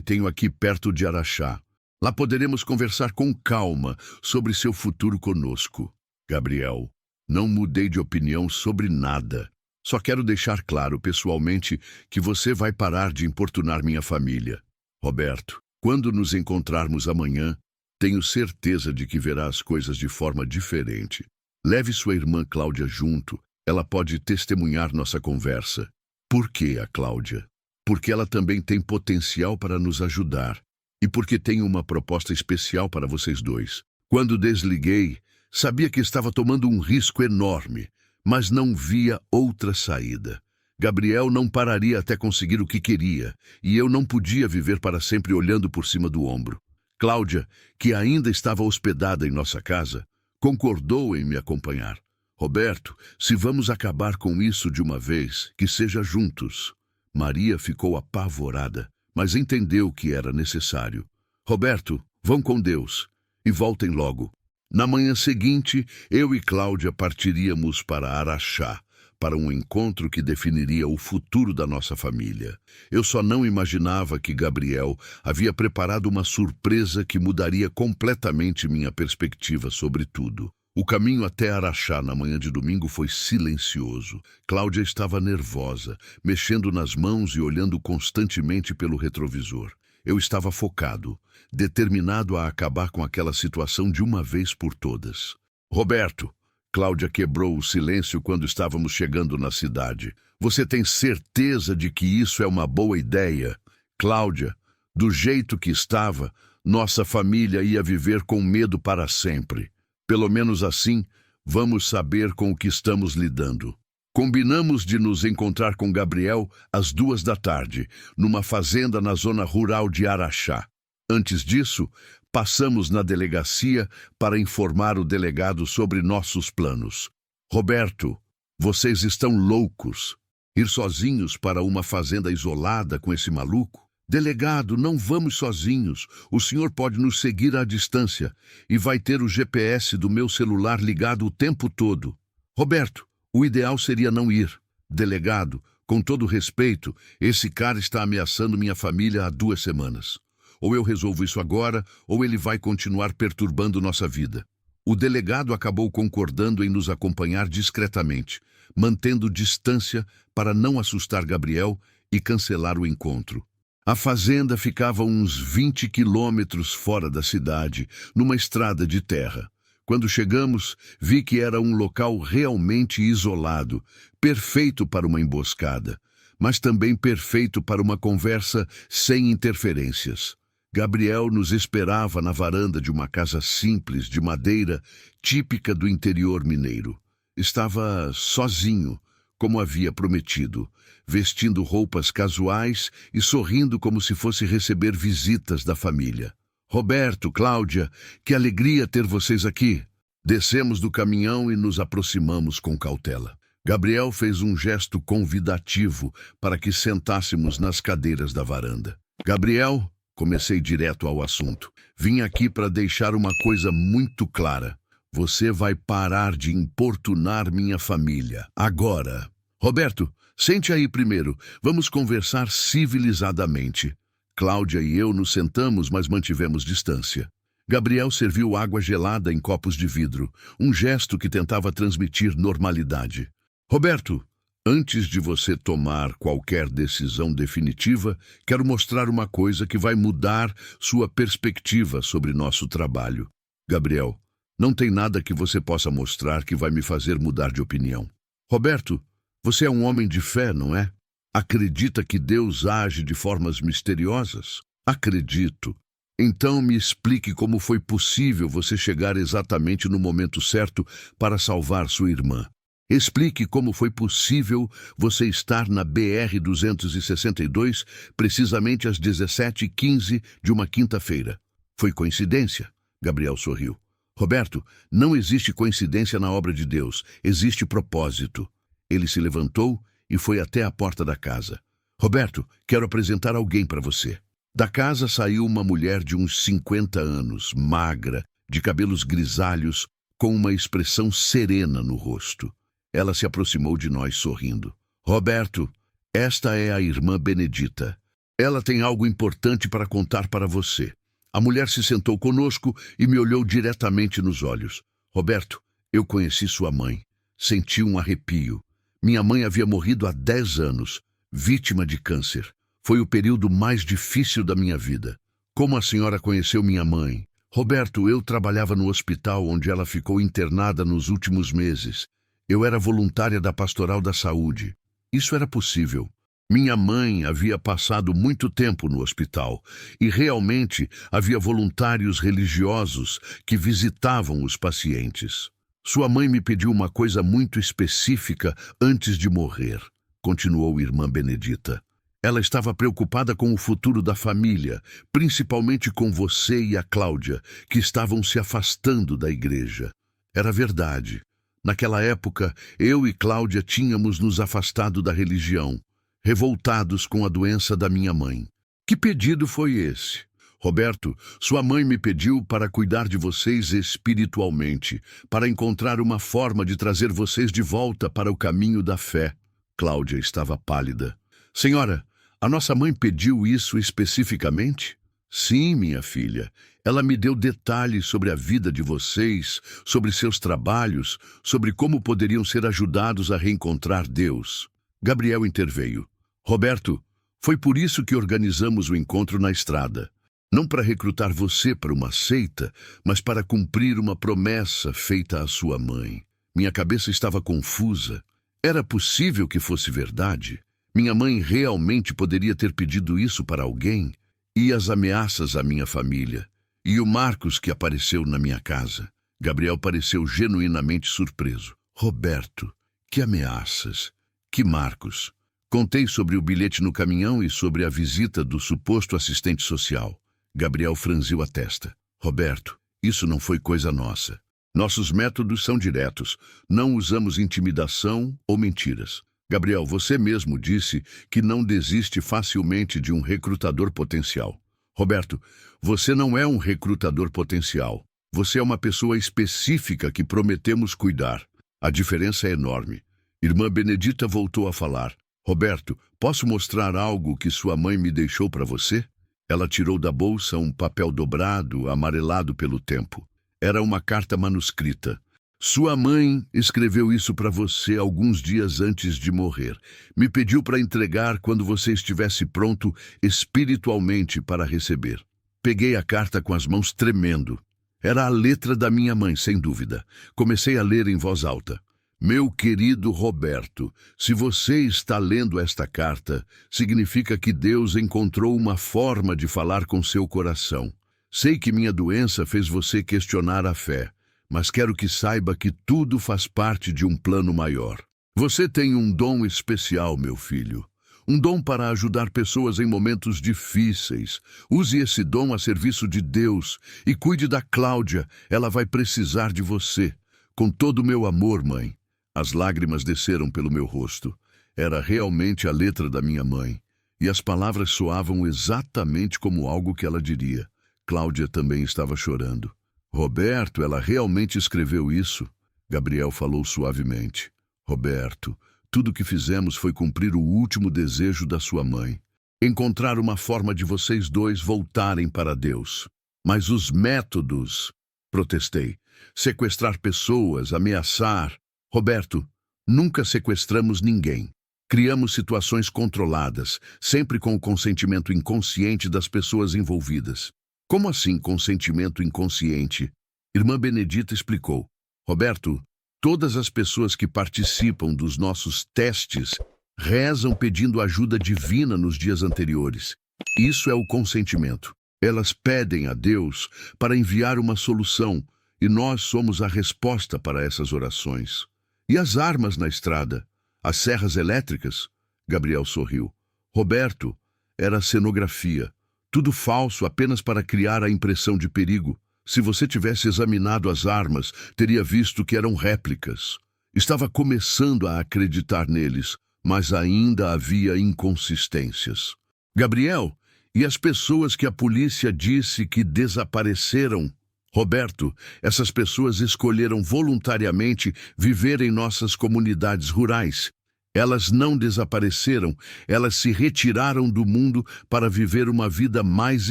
tenho aqui perto de Araxá. Lá poderemos conversar com calma sobre seu futuro conosco. Gabriel, não mudei de opinião sobre nada. Só quero deixar claro pessoalmente que você vai parar de importunar minha família. Roberto, quando nos encontrarmos amanhã, tenho certeza de que verá as coisas de forma diferente. Leve sua irmã Cláudia junto. Ela pode testemunhar nossa conversa. Por que a Cláudia? Porque ela também tem potencial para nos ajudar. E porque tenho uma proposta especial para vocês dois. Quando desliguei, sabia que estava tomando um risco enorme, mas não via outra saída. Gabriel não pararia até conseguir o que queria, e eu não podia viver para sempre olhando por cima do ombro. Cláudia, que ainda estava hospedada em nossa casa, concordou em me acompanhar. Roberto, se vamos acabar com isso de uma vez, que seja juntos. Maria ficou apavorada, mas entendeu que era necessário. Roberto, vão com Deus e voltem logo. Na manhã seguinte, eu e Cláudia partiríamos para Araxá, para um encontro que definiria o futuro da nossa família. Eu só não imaginava que Gabriel havia preparado uma surpresa que mudaria completamente minha perspectiva sobre tudo. O caminho até Araxá na manhã de domingo foi silencioso. Cláudia estava nervosa, mexendo nas mãos e olhando constantemente pelo retrovisor. Eu estava focado, determinado a acabar com aquela situação de uma vez por todas. Roberto, Cláudia quebrou o silêncio quando estávamos chegando na cidade. Você tem certeza de que isso é uma boa ideia? Cláudia, do jeito que estava, nossa família ia viver com medo para sempre. Pelo menos assim, vamos saber com o que estamos lidando. Combinamos de nos encontrar com Gabriel às 14h, numa fazenda na zona rural de Araxá. Antes disso, passamos na delegacia para informar o delegado sobre nossos planos. Roberto, vocês estão loucos. Ir sozinhos para uma fazenda isolada com esse maluco? Delegado, não vamos sozinhos. O senhor pode nos seguir à distância e vai ter o GPS do meu celular ligado o tempo todo. Roberto, o ideal seria não ir. Delegado, com todo respeito, esse cara está ameaçando minha família há 2 semanas. Ou eu resolvo isso agora, ou ele vai continuar perturbando nossa vida. O delegado acabou concordando em nos acompanhar discretamente, mantendo distância para não assustar Gabriel e cancelar o encontro. A fazenda ficava uns 20 quilômetros fora da cidade, numa estrada de terra. Quando chegamos, vi que era um local realmente isolado, perfeito para uma emboscada, mas também perfeito para uma conversa sem interferências. Gabriel nos esperava na varanda de uma casa simples de madeira, típica do interior mineiro. Estava sozinho, como havia prometido, vestindo roupas casuais e sorrindo como se fosse receber visitas da família. Roberto, Cláudia, que alegria ter vocês aqui. Descemos do caminhão e nos aproximamos com cautela. Gabriel fez um gesto convidativo para que sentássemos nas cadeiras da varanda. Gabriel, comecei direto ao assunto. Vim aqui para deixar uma coisa muito clara. Você vai parar de importunar minha família. Agora. Roberto, sente aí primeiro. Vamos conversar civilizadamente. Cláudia e eu nos sentamos, mas mantivemos distância. Gabriel serviu água gelada em copos de vidro, um gesto que tentava transmitir normalidade. Roberto, antes de você tomar qualquer decisão definitiva, quero mostrar uma coisa que vai mudar sua perspectiva sobre nosso trabalho. Gabriel, não tem nada que você possa mostrar que vai me fazer mudar de opinião. Roberto, você é um homem de fé, não é? Acredita que Deus age de formas misteriosas? Acredito. Então me explique como foi possível você chegar exatamente no momento certo para salvar sua irmã. Explique como foi possível você estar na BR-262 precisamente às 17h15 de uma quinta-feira. Foi coincidência? Gabriel sorriu. Roberto, não existe coincidência na obra de Deus, existe propósito. Ele se levantou e foi até a porta da casa. Roberto, quero apresentar alguém para você. Da casa saiu uma mulher de uns 50 anos, magra, de cabelos grisalhos, com uma expressão serena no rosto. Ela se aproximou de nós sorrindo. Roberto, esta é a irmã Benedita. Ela tem algo importante para contar para você. A mulher se sentou conosco e me olhou diretamente nos olhos. Roberto, eu conheci sua mãe. Senti um arrepio. Minha mãe havia morrido há 10 anos, vítima de câncer. Foi o período mais difícil da minha vida. Como a senhora conheceu minha mãe? Roberto, eu trabalhava no hospital onde ela ficou internada nos últimos meses. Eu era voluntária da Pastoral da Saúde. Isso era possível. Minha mãe havia passado muito tempo no hospital e realmente havia voluntários religiosos que visitavam os pacientes. Sua mãe me pediu uma coisa muito específica antes de morrer, continuou irmã Benedita. Ela estava preocupada com o futuro da família, principalmente com você e a Cláudia, que estavam se afastando da igreja. Era verdade. Naquela época, eu e Cláudia tínhamos nos afastado da religião, revoltados com a doença da minha mãe. Que pedido foi esse? Roberto, sua mãe me pediu para cuidar de vocês espiritualmente, para encontrar uma forma de trazer vocês de volta para o caminho da fé. Cláudia estava pálida. Senhora, a nossa mãe pediu isso especificamente? Sim, minha filha. Ela me deu detalhes sobre a vida de vocês, sobre seus trabalhos, sobre como poderiam ser ajudados a reencontrar Deus. Gabriel interveio. Roberto, foi por isso que organizamos o encontro na estrada. Não para recrutar você para uma seita, mas para cumprir uma promessa feita à sua mãe. Minha cabeça estava confusa. Era possível que fosse verdade? Minha mãe realmente poderia ter pedido isso para alguém? E as ameaças à minha família? E o Marcos que apareceu na minha casa? Gabriel pareceu genuinamente surpreso. Roberto, que ameaças? Que Marcos? Contei sobre o bilhete no caminhão e sobre a visita do suposto assistente social. Gabriel franziu a testa. Roberto, isso não foi coisa nossa. Nossos métodos são diretos. Não usamos intimidação ou mentiras. Gabriel, você mesmo disse que não desiste facilmente de um recrutador potencial. Roberto, você não é um recrutador potencial. Você é uma pessoa específica que prometemos cuidar. A diferença é enorme. Irmã Benedita voltou a falar. Roberto, posso mostrar algo que sua mãe me deixou para você? Ela tirou da bolsa um papel dobrado, amarelado pelo tempo. Era uma carta manuscrita. Sua mãe escreveu isso para você alguns dias antes de morrer. Me pediu para entregar quando você estivesse pronto espiritualmente para receber. Peguei a carta com as mãos tremendo. Era a letra da minha mãe, sem dúvida. Comecei a ler em voz alta. Meu querido Roberto, se você está lendo esta carta, significa que Deus encontrou uma forma de falar com seu coração. Sei que minha doença fez você questionar a fé, mas quero que saiba que tudo faz parte de um plano maior. Você tem um dom especial, meu filho. Um dom para ajudar pessoas em momentos difíceis. Use esse dom a serviço de Deus e cuide da Cláudia. Ela vai precisar de você. Com todo o meu amor, mãe. As lágrimas desceram pelo meu rosto. Era realmente a letra da minha mãe. E as palavras soavam exatamente como algo que ela diria. Cláudia também estava chorando. Roberto, ela realmente escreveu isso? Gabriel falou suavemente. Roberto, tudo o que fizemos foi cumprir o último desejo da sua mãe. Encontrar uma forma de vocês dois voltarem para Deus. Mas os métodos... Protestei. Sequestrar pessoas, ameaçar... Roberto, nunca sequestramos ninguém. Criamos situações controladas, sempre com o consentimento inconsciente das pessoas envolvidas. Como assim consentimento inconsciente? Irmã Benedita explicou. Roberto, todas as pessoas que participam dos nossos testes rezam pedindo ajuda divina nos dias anteriores. Isso é o consentimento. Elas pedem a Deus para enviar uma solução e nós somos a resposta para essas orações. E as armas na estrada? As serras elétricas? Gabriel sorriu. Roberto, era cenografia. Tudo falso apenas para criar a impressão de perigo. Se você tivesse examinado as armas, teria visto que eram réplicas. Estava começando a acreditar neles, mas ainda havia inconsistências. Gabriel, e as pessoas que a polícia disse que desapareceram? Roberto, essas pessoas escolheram voluntariamente viver em nossas comunidades rurais. Elas não desapareceram, elas se retiraram do mundo para viver uma vida mais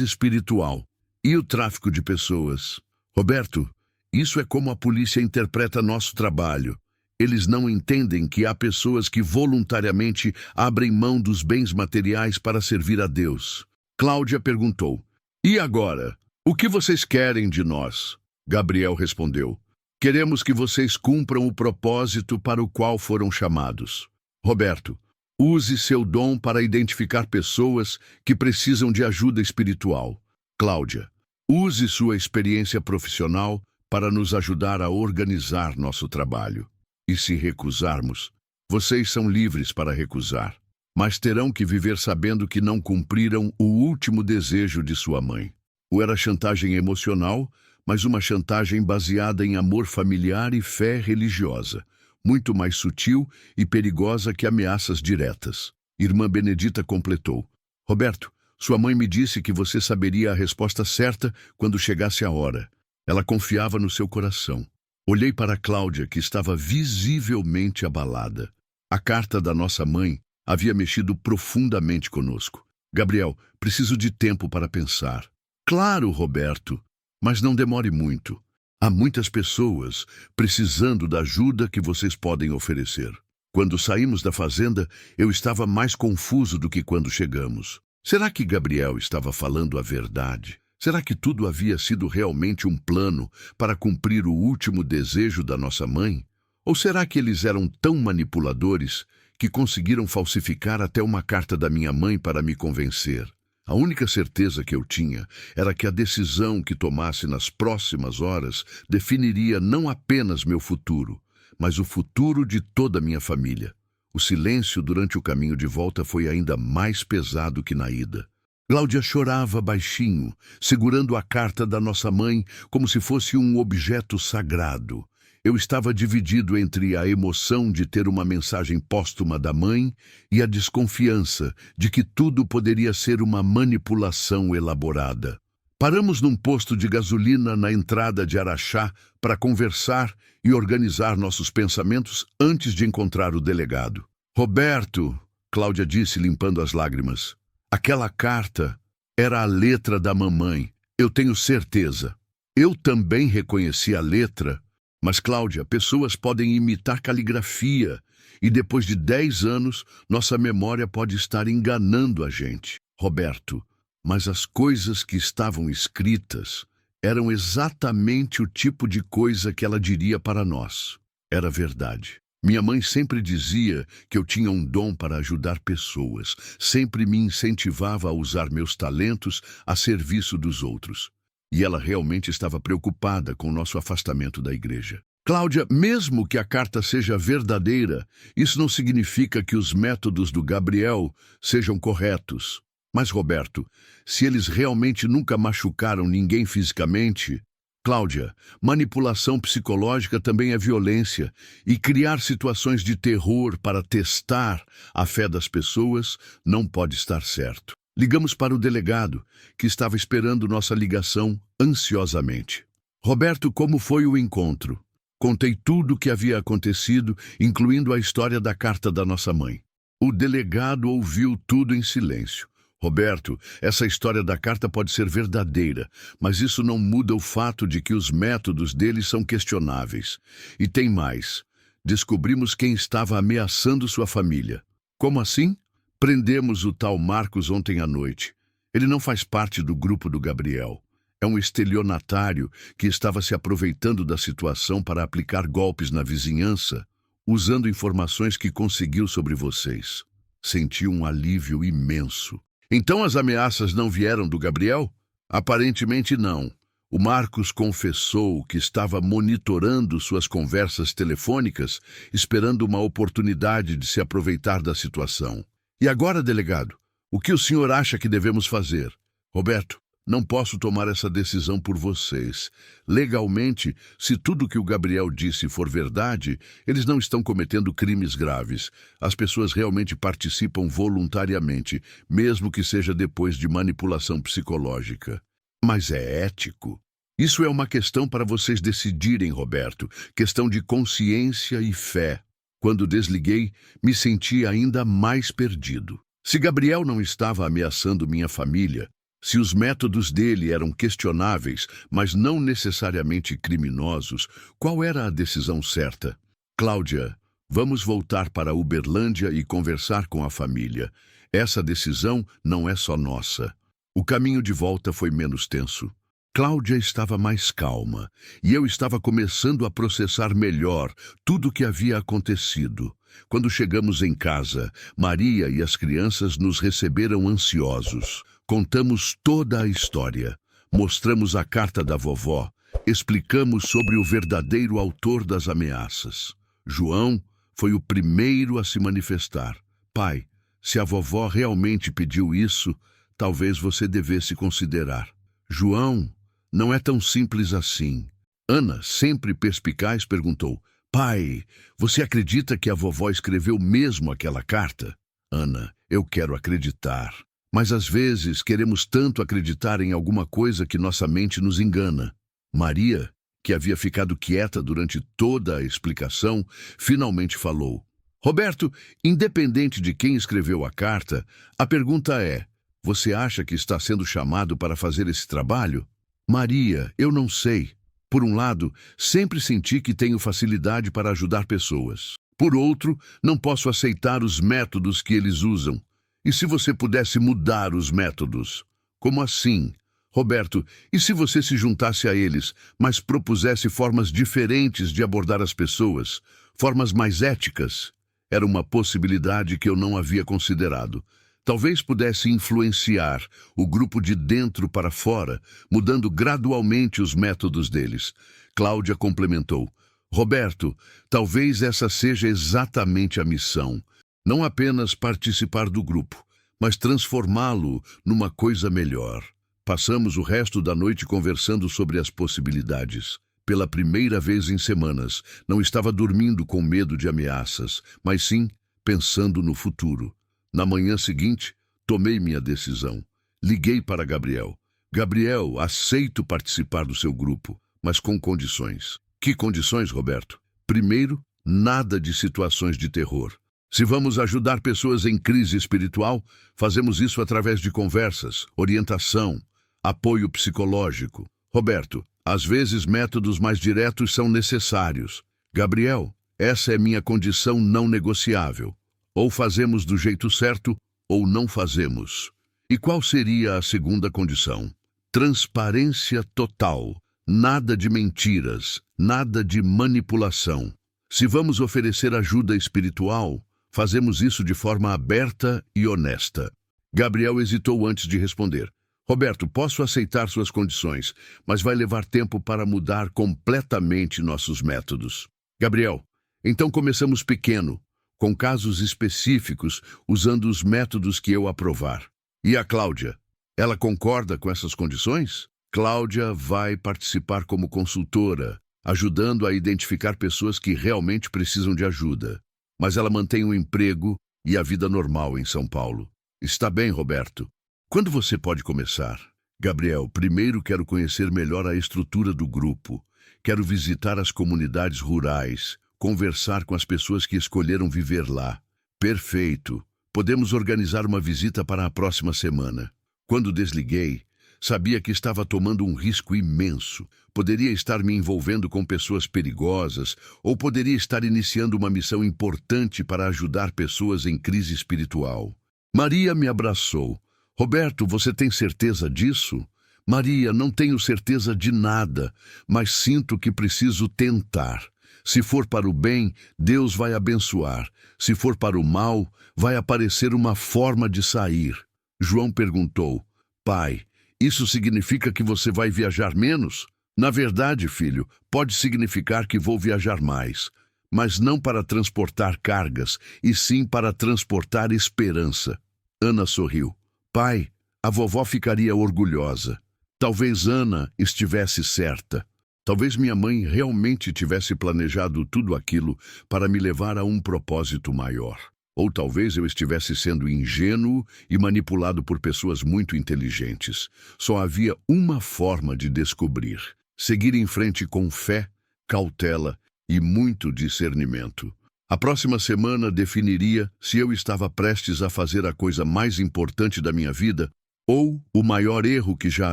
espiritual. E o tráfico de pessoas? Roberto, isso é como a polícia interpreta nosso trabalho. Eles não entendem que há pessoas que voluntariamente abrem mão dos bens materiais para servir a Deus. Cláudia perguntou: "E agora? O que vocês querem de nós?" Gabriel respondeu: "Queremos que vocês cumpram o propósito para o qual foram chamados." Roberto: "Use seu dom para identificar pessoas que precisam de ajuda espiritual." Cláudia: "Use sua experiência profissional para nos ajudar a organizar nosso trabalho. E se recusarmos, vocês são livres para recusar, mas terão que viver sabendo que não cumpriram o último desejo de sua mãe." Era chantagem emocional, mas uma chantagem baseada em amor familiar e fé religiosa, muito mais sutil e perigosa que ameaças diretas. Irmã Benedita completou: "Roberto, sua mãe me disse que você saberia a resposta certa quando chegasse a hora. Ela confiava no seu coração." Olhei para Cláudia, que estava visivelmente abalada. A carta da nossa mãe havia mexido profundamente conosco. "Gabriel, preciso de tempo para pensar." "Claro, Roberto, mas não demore muito. Há muitas pessoas precisando da ajuda que vocês podem oferecer." Quando saímos da fazenda, eu estava mais confuso do que quando chegamos. Será que Gabriel estava falando a verdade? Será que tudo havia sido realmente um plano para cumprir o último desejo da nossa mãe? Ou será que eles eram tão manipuladores que conseguiram falsificar até uma carta da minha mãe para me convencer? A única certeza que eu tinha era que a decisão que tomasse nas próximas horas definiria não apenas meu futuro, mas o futuro de toda a minha família. O silêncio durante o caminho de volta foi ainda mais pesado que na ida. Cláudia chorava baixinho, segurando a carta da nossa mãe como se fosse um objeto sagrado. Eu estava dividido entre a emoção de ter uma mensagem póstuma da mãe e a desconfiança de que tudo poderia ser uma manipulação elaborada. Paramos num posto de gasolina na entrada de Araxá para conversar e organizar nossos pensamentos antes de encontrar o delegado. "Roberto", Cláudia disse, limpando as lágrimas, "aquela carta era a letra da mamãe, eu tenho certeza." Eu também reconheci a letra. "Mas, Cláudia, pessoas podem imitar caligrafia e depois de 10 anos, nossa memória pode estar enganando a gente." "Roberto, mas as coisas que estavam escritas eram exatamente o tipo de coisa que ela diria para nós. Era verdade. Minha mãe sempre dizia que eu tinha um dom para ajudar pessoas, sempre me incentivava a usar meus talentos a serviço dos outros. E ela realmente estava preocupada com o nosso afastamento da igreja." "Cláudia, mesmo que a carta seja verdadeira, isso não significa que os métodos do Gabriel sejam corretos." "Mas, Roberto, se eles realmente nunca machucaram ninguém fisicamente..." "Cláudia, manipulação psicológica também é violência, e criar situações de terror para testar a fé das pessoas não pode estar certo." Ligamos para o delegado, que estava esperando nossa ligação ansiosamente. "Roberto, como foi o encontro?" Contei tudo o que havia acontecido, incluindo a história da carta da nossa mãe. O delegado ouviu tudo em silêncio. "Roberto, essa história da carta pode ser verdadeira, mas isso não muda o fato de que os métodos deles são questionáveis. E tem mais. Descobrimos quem estava ameaçando sua família." "Como assim?" "Prendemos o tal Marcos ontem à noite. Ele não faz parte do grupo do Gabriel. É um estelionatário que estava se aproveitando da situação para aplicar golpes na vizinhança, usando informações que conseguiu sobre vocês." Senti um alívio imenso. "Então as ameaças não vieram do Gabriel?" "Aparentemente não. O Marcos confessou que estava monitorando suas conversas telefônicas, esperando uma oportunidade de se aproveitar da situação." "E agora, delegado, o que o senhor acha que devemos fazer?" "Roberto, não posso tomar essa decisão por vocês. Legalmente, se tudo que o Gabriel disse for verdade, eles não estão cometendo crimes graves. As pessoas realmente participam voluntariamente, mesmo que seja depois de manipulação psicológica." "Mas é ético?" "Isso é uma questão para vocês decidirem, Roberto. Questão de consciência e fé." Quando desliguei, me senti ainda mais perdido. Se Gabriel não estava ameaçando minha família, se os métodos dele eram questionáveis, mas não necessariamente criminosos, qual era a decisão certa? Cláudia, vamos voltar para Uberlândia e conversar com a família. Essa decisão não é só nossa. O caminho de volta foi menos tenso. Cláudia estava mais calma e eu estava começando a processar melhor tudo o que havia acontecido. Quando chegamos em casa, Maria e as crianças nos receberam ansiosos. Contamos toda a história. Mostramos a carta da vovó. Explicamos sobre o verdadeiro autor das ameaças. João foi o primeiro a se manifestar. Pai, se a vovó realmente pediu isso, talvez você devesse considerar. João, não é tão simples assim. Ana, sempre perspicaz, perguntou: Pai, você acredita que a vovó escreveu mesmo aquela carta? Ana, eu quero acreditar. Mas às vezes queremos tanto acreditar em alguma coisa que nossa mente nos engana. Maria, que havia ficado quieta durante toda a explicação, finalmente falou: Roberto, independente de quem escreveu a carta, a pergunta é: você acha que está sendo chamado para fazer esse trabalho? Maria, eu não sei. Por um lado, sempre senti que tenho facilidade para ajudar pessoas. Por outro, não posso aceitar os métodos que eles usam. E se você pudesse mudar os métodos? Como assim? Roberto, e se você se juntasse a eles, mas propusesse formas diferentes de abordar as pessoas, formas mais éticas? Era uma possibilidade que eu não havia considerado. Talvez pudesse influenciar o grupo de dentro para fora, mudando gradualmente os métodos deles. Cláudia complementou: Roberto, talvez essa seja exatamente a missão. Não apenas participar do grupo, mas transformá-lo numa coisa melhor. Passamos o resto da noite conversando sobre as possibilidades. Pela primeira vez em semanas, não estava dormindo com medo de ameaças, mas sim pensando no futuro. Na manhã seguinte, tomei minha decisão. Liguei para Gabriel. Gabriel, aceito participar do seu grupo, mas com condições. Que condições, Roberto? Primeiro, nada de situações de terror. Se vamos ajudar pessoas em crise espiritual, fazemos isso através de conversas, orientação, apoio psicológico. Roberto, às vezes métodos mais diretos são necessários. Gabriel, essa é minha condição não negociável. Ou fazemos do jeito certo, ou não fazemos. E qual seria a segunda condição? Transparência total. Nada de mentiras, nada de manipulação. Se vamos oferecer ajuda espiritual, fazemos isso de forma aberta e honesta. Gabriel hesitou antes de responder. Roberto, posso aceitar suas condições, mas vai levar tempo para mudar completamente nossos métodos. Gabriel, então começamos pequeno, com casos específicos, usando os métodos que eu aprovar. E a Cláudia? Ela concorda com essas condições? Cláudia vai participar como consultora, ajudando a identificar pessoas que realmente precisam de ajuda. Mas ela mantém o emprego e a vida normal em São Paulo. Está bem, Roberto. Quando você pode começar? Gabriel, primeiro quero conhecer melhor a estrutura do grupo. Quero visitar as comunidades rurais, conversar com as pessoas que escolheram viver lá. Perfeito. Podemos organizar uma visita para a próxima semana. Quando desliguei, sabia que estava tomando um risco imenso. Poderia estar me envolvendo com pessoas perigosas ou poderia estar iniciando uma missão importante para ajudar pessoas em crise espiritual. Maria me abraçou. Roberto, você tem certeza disso? Maria, não tenho certeza de nada, mas sinto que preciso tentar. Se for para o bem, Deus vai abençoar. Se for para o mal, vai aparecer uma forma de sair. João perguntou: Pai, isso significa que você vai viajar menos? Na verdade, filho, pode significar que vou viajar mais, mas não para transportar cargas, e sim para transportar esperança. Ana sorriu. Pai, a vovó ficaria orgulhosa. Talvez Ana estivesse certa. Talvez minha mãe realmente tivesse planejado tudo aquilo para me levar a um propósito maior. Ou talvez eu estivesse sendo ingênuo e manipulado por pessoas muito inteligentes. Só havia uma forma de descobrir: seguir em frente com fé, cautela e muito discernimento. A próxima semana definiria se eu estava prestes a fazer a coisa mais importante da minha vida ou o maior erro que já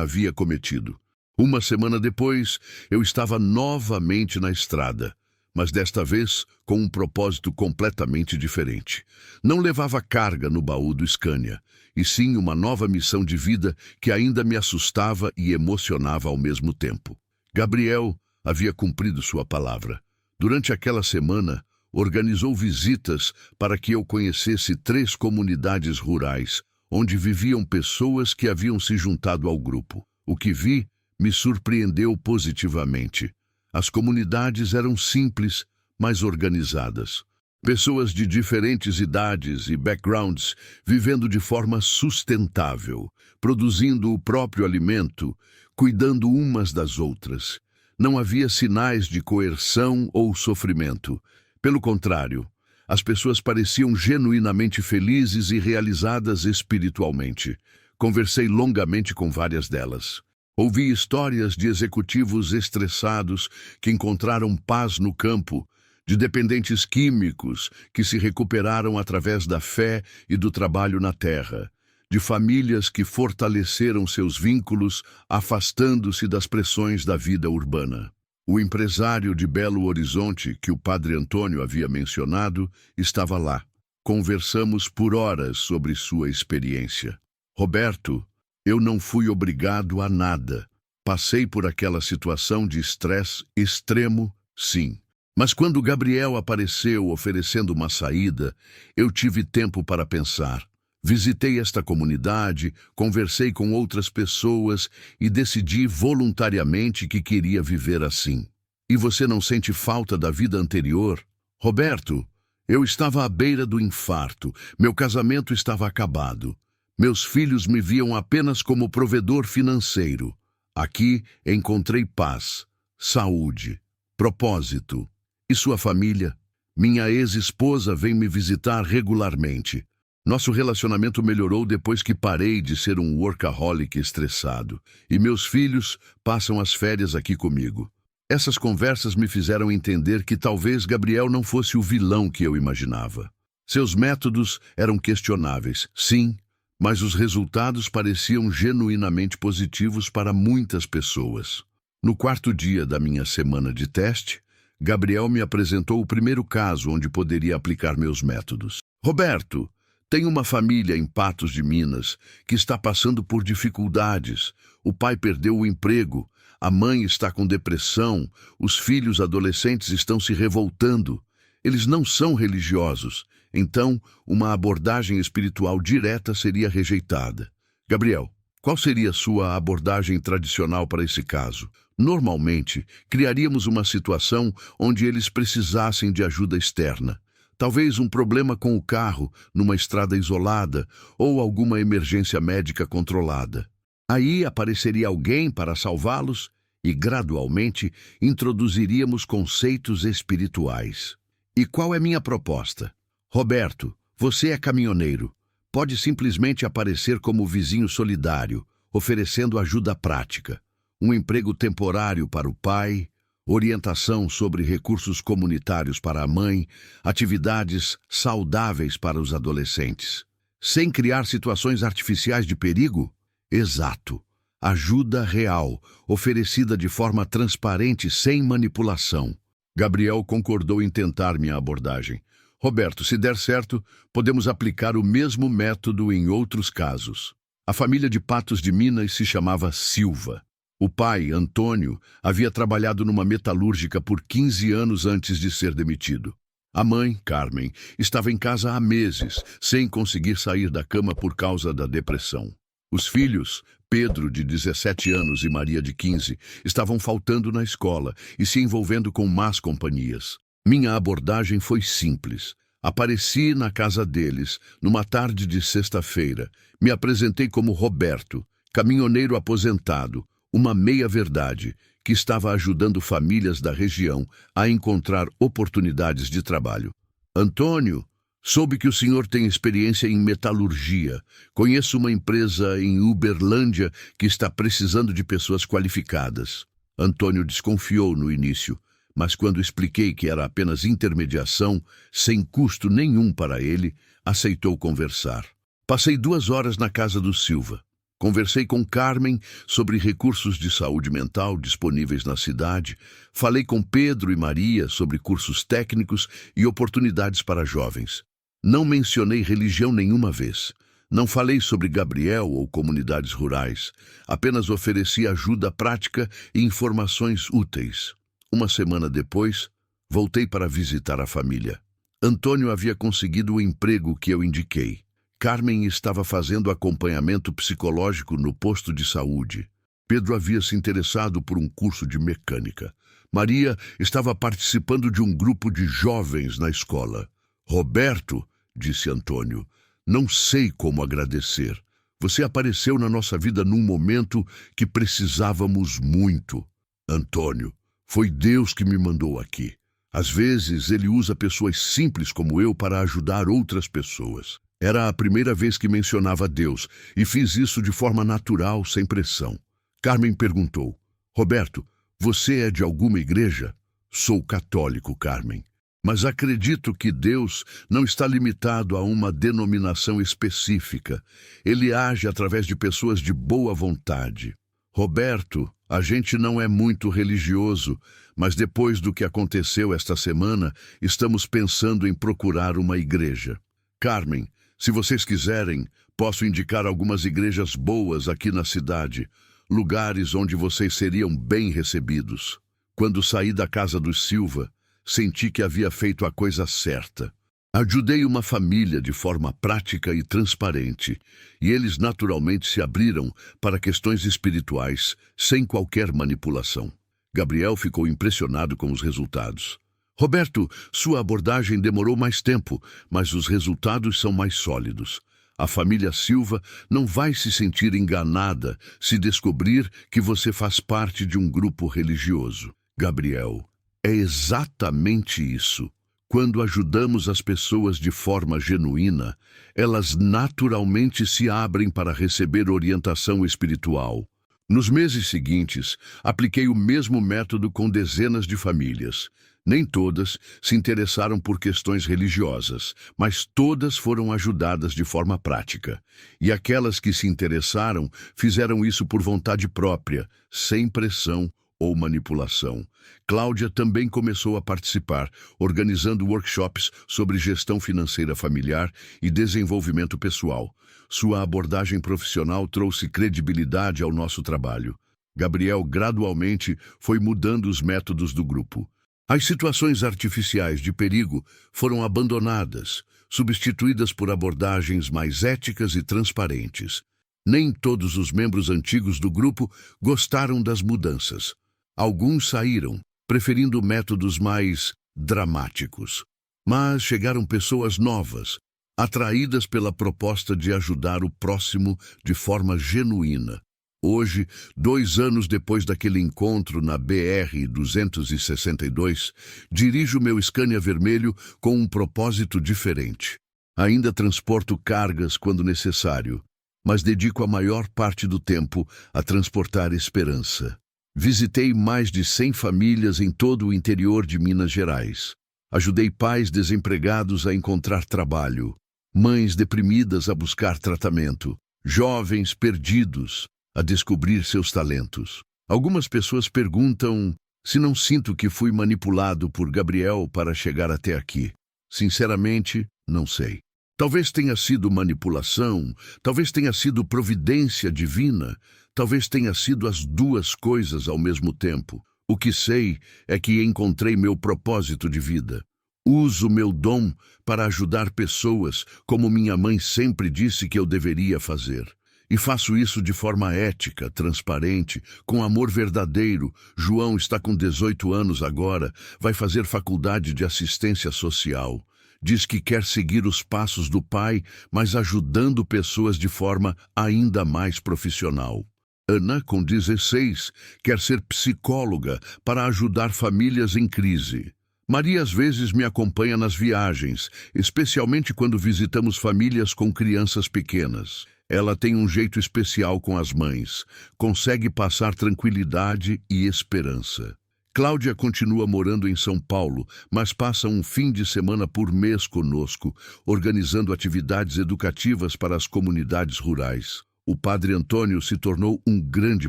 havia cometido. Uma semana depois, eu estava novamente na estrada. mas desta vez com um propósito completamente diferente. Não levava carga no baú do Scania, e sim uma nova missão de vida que ainda me assustava e emocionava ao mesmo tempo. Gabriel havia cumprido sua palavra. Durante aquela semana, organizou visitas para que eu conhecesse 3 comunidades rurais, onde viviam pessoas que haviam se juntado ao grupo. O que vi me surpreendeu positivamente. As comunidades eram simples, mas organizadas. Pessoas de diferentes idades e backgrounds vivendo de forma sustentável, produzindo o próprio alimento, cuidando umas das outras. Não havia sinais de coerção ou sofrimento. Pelo contrário, as pessoas pareciam genuinamente felizes e realizadas espiritualmente. Conversei longamente com várias delas. Ouvi histórias de executivos estressados que encontraram paz no campo, de dependentes químicos que se recuperaram através da fé e do trabalho na terra, de famílias que fortaleceram seus vínculos, afastando-se das pressões da vida urbana. O empresário de Belo Horizonte, que o padre Antônio havia mencionado, estava lá. Conversamos por horas sobre sua experiência. Roberto, eu não fui obrigado a nada. Passei por aquela situação de estresse extremo, sim. Mas quando Gabriel apareceu oferecendo uma saída, eu tive tempo para pensar. Visitei esta comunidade, conversei com outras pessoas e decidi voluntariamente que queria viver assim. E você não sente falta da vida anterior? Roberto, eu estava à beira do infarto, meu casamento estava acabado. Meus filhos me viam apenas como provedor financeiro. Aqui encontrei paz, saúde, propósito. E sua família? Minha ex-esposa vem me visitar regularmente. Nosso relacionamento melhorou depois que parei de ser um workaholic estressado. E meus filhos passam as férias aqui comigo. Essas conversas me fizeram entender que talvez Gabriel não fosse o vilão que eu imaginava. Seus métodos eram questionáveis, sim, mas os resultados pareciam genuinamente positivos para muitas pessoas. No 4º dia da minha semana de teste, Gabriel me apresentou o primeiro caso onde poderia aplicar meus métodos. Roberto, tem uma família em Patos de Minas que está passando por dificuldades. O pai perdeu o emprego, a mãe está com depressão, os filhos adolescentes estão se revoltando. Eles não são religiosos, então uma abordagem espiritual direta seria rejeitada. Gabriel, qual seria sua abordagem tradicional para esse caso? Normalmente, criaríamos uma situação onde eles precisassem de ajuda externa. Talvez um problema com o carro, numa estrada isolada, ou alguma emergência médica controlada. Aí apareceria alguém para salvá-los e, gradualmente, introduziríamos conceitos espirituais. E qual é minha proposta? Roberto, você é caminhoneiro. Pode simplesmente aparecer como vizinho solidário, oferecendo ajuda prática. Um emprego temporário para o pai, orientação sobre recursos comunitários para a mãe, atividades saudáveis para os adolescentes. Sem criar situações artificiais de perigo? Exato. Ajuda real, oferecida de forma transparente, sem manipulação. Gabriel concordou em tentar minha abordagem. Roberto, se der certo, podemos aplicar o mesmo método em outros casos. A família de Patos de Minas se chamava Silva. O pai, Antônio, havia trabalhado numa metalúrgica por 15 anos antes de ser demitido. A mãe, Carmen, estava em casa há meses, sem conseguir sair da cama por causa da depressão. Os filhos, Pedro, de 17 anos, e Maria, de 15, estavam faltando na escola e se envolvendo com más companhias. Minha abordagem foi simples. Apareci na casa deles, numa tarde de sexta-feira. Me apresentei como Roberto, caminhoneiro aposentado, uma meia-verdade, que estava ajudando famílias da região a encontrar oportunidades de trabalho. Antônio, soube que o senhor tem experiência em metalurgia. Conheço uma empresa em Uberlândia que está precisando de pessoas qualificadas. Antônio desconfiou no início, mas quando expliquei que era apenas intermediação, sem custo nenhum para ele, aceitou conversar. Passei 2 horas na casa do Silva. Conversei com Carmen sobre recursos de saúde mental disponíveis na cidade. Falei com Pedro e Maria sobre cursos técnicos e oportunidades para jovens. Não mencionei religião nenhuma vez. Não falei sobre Gabriel ou comunidades rurais. Apenas ofereci ajuda prática e informações úteis. Uma semana depois, voltei para visitar a família. Antônio havia conseguido o emprego que eu indiquei. Carmen estava fazendo acompanhamento psicológico no posto de saúde. Pedro havia se interessado por um curso de mecânica. Maria estava participando de um grupo de jovens na escola. Roberto, disse Antônio, não sei como agradecer. Você apareceu na nossa vida num momento que precisávamos muito. Antônio, foi Deus que me mandou aqui. Às vezes, ele usa pessoas simples como eu para ajudar outras pessoas. Era a primeira vez que mencionava Deus, e fiz isso de forma natural, sem pressão. Carmen perguntou, Roberto, você é de alguma igreja? Sou católico, Carmen. Mas acredito que Deus não está limitado a uma denominação específica. Ele age através de pessoas de boa vontade. Roberto, a gente não é muito religioso, mas depois do que aconteceu esta semana, estamos pensando em procurar uma igreja. Carmen, se vocês quiserem, posso indicar algumas igrejas boas aqui na cidade, lugares onde vocês seriam bem recebidos. Quando saí da casa dos Silva, senti que havia feito a coisa certa. Ajudei uma família de forma prática e transparente, e eles naturalmente se abriram para questões espirituais, sem qualquer manipulação. Gabriel ficou impressionado com os resultados. Roberto, sua abordagem demorou mais tempo, mas os resultados são mais sólidos. A família Silva não vai se sentir enganada se descobrir que você faz parte de um grupo religioso. Gabriel, é exatamente isso. Quando ajudamos as pessoas de forma genuína, elas naturalmente se abrem para receber orientação espiritual. Nos meses seguintes, apliquei o mesmo método com dezenas de famílias. Nem todas se interessaram por questões religiosas, mas todas foram ajudadas de forma prática. E aquelas que se interessaram fizeram isso por vontade própria, sem pressão ou manipulação. Cláudia também começou a participar, organizando workshops sobre gestão financeira familiar e desenvolvimento pessoal. Sua abordagem profissional trouxe credibilidade ao nosso trabalho. Gabriel gradualmente foi mudando os métodos do grupo. As situações artificiais de perigo foram abandonadas, substituídas por abordagens mais éticas e transparentes. Nem todos os membros antigos do grupo gostaram das mudanças. Alguns saíram, preferindo métodos mais dramáticos. Mas chegaram pessoas novas, atraídas pela proposta de ajudar o próximo de forma genuína. Hoje, 2 anos depois daquele encontro na BR-262, dirijo meu Scania vermelho com um propósito diferente. Ainda transporto cargas quando necessário, mas dedico a maior parte do tempo a transportar esperança. Visitei mais de 100 famílias em todo o interior de Minas Gerais. Ajudei pais desempregados a encontrar trabalho, mães deprimidas a buscar tratamento, jovens perdidos a descobrir seus talentos. Algumas pessoas perguntam se não sinto que fui manipulado por Gabriel para chegar até aqui. Sinceramente, não sei. Talvez tenha sido manipulação, talvez tenha sido providência divina, talvez tenha sido as duas coisas ao mesmo tempo. O que sei é que encontrei meu propósito de vida. Uso meu dom para ajudar pessoas, como minha mãe sempre disse que eu deveria fazer. E faço isso de forma ética, transparente, com amor verdadeiro. João está com 18 anos agora, vai fazer faculdade de assistência social. Diz que quer seguir os passos do pai, mas ajudando pessoas de forma ainda mais profissional. Ana, com 16, quer ser psicóloga para ajudar famílias em crise. Maria às vezes me acompanha nas viagens, especialmente quando visitamos famílias com crianças pequenas. Ela tem um jeito especial com as mães, consegue passar tranquilidade e esperança. Cláudia continua morando em São Paulo, mas passa um fim de semana por mês conosco, organizando atividades educativas para as comunidades rurais. O Padre Antônio se tornou um grande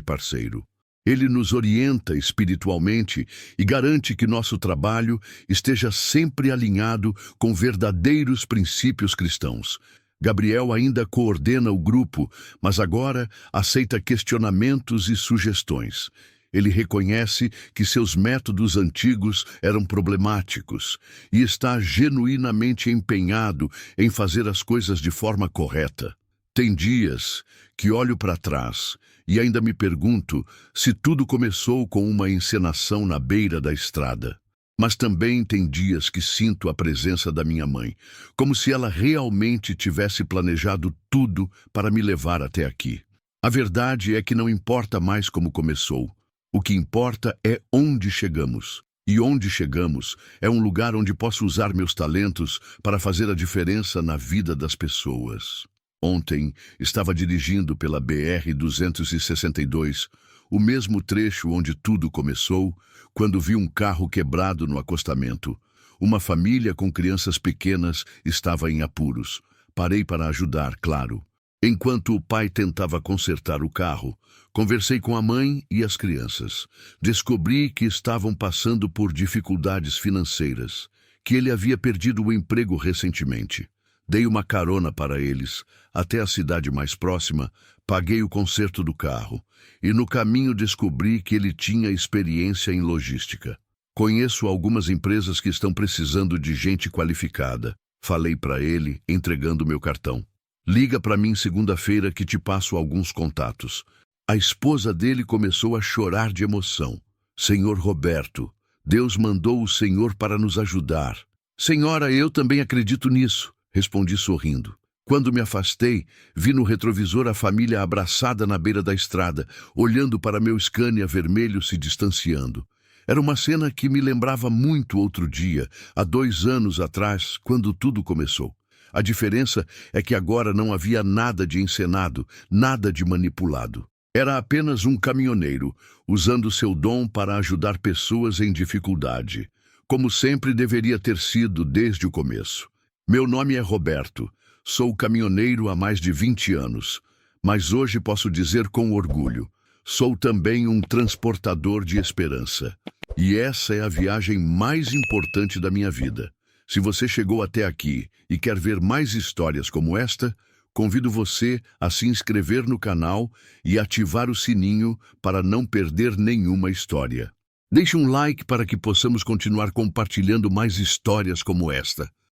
parceiro. Ele nos orienta espiritualmente e garante que nosso trabalho esteja sempre alinhado com verdadeiros princípios cristãos. Gabriel ainda coordena o grupo, mas agora aceita questionamentos e sugestões. Ele reconhece que seus métodos antigos eram problemáticos e está genuinamente empenhado em fazer as coisas de forma correta. Tem dias que olho para trás e ainda me pergunto se tudo começou com uma encenação na beira da estrada. Mas também tem dias que sinto a presença da minha mãe, como se ela realmente tivesse planejado tudo para me levar até aqui. A verdade é que não importa mais como começou. O que importa é onde chegamos. E onde chegamos é um lugar onde posso usar meus talentos para fazer a diferença na vida das pessoas. Ontem estava dirigindo pela BR-262, o mesmo trecho onde tudo começou, quando vi um carro quebrado no acostamento. Uma família com crianças pequenas estava em apuros. Parei para ajudar, claro. Enquanto o pai tentava consertar o carro, conversei com a mãe e as crianças. Descobri que estavam passando por dificuldades financeiras, que ele havia perdido o emprego recentemente. Dei uma carona para eles, até a cidade mais próxima, paguei o conserto do carro, e no caminho descobri que ele tinha experiência em logística. Conheço algumas empresas que estão precisando de gente qualificada. Falei para ele, entregando meu cartão. Liga para mim segunda-feira que te passo alguns contatos. A esposa dele começou a chorar de emoção. Senhor Roberto, Deus mandou o Senhor para nos ajudar. Senhora, eu também acredito nisso. Respondi sorrindo. Quando me afastei, vi no retrovisor a família abraçada na beira da estrada, olhando para meu Scania vermelho se distanciando. Era uma cena que me lembrava muito outro dia, há 2 anos atrás, quando tudo começou. A diferença é que agora não havia nada de encenado, nada de manipulado. Era apenas um caminhoneiro, usando seu dom para ajudar pessoas em dificuldade, como sempre deveria ter sido desde o começo. Meu nome é Roberto, sou caminhoneiro há mais de 20 anos, mas hoje posso dizer com orgulho, sou também um transportador de esperança. E essa é a viagem mais importante da minha vida. Se você chegou até aqui e quer ver mais histórias como esta, convido você a se inscrever no canal e ativar o sininho para não perder nenhuma história. Deixe um like para que possamos continuar compartilhando mais histórias como esta.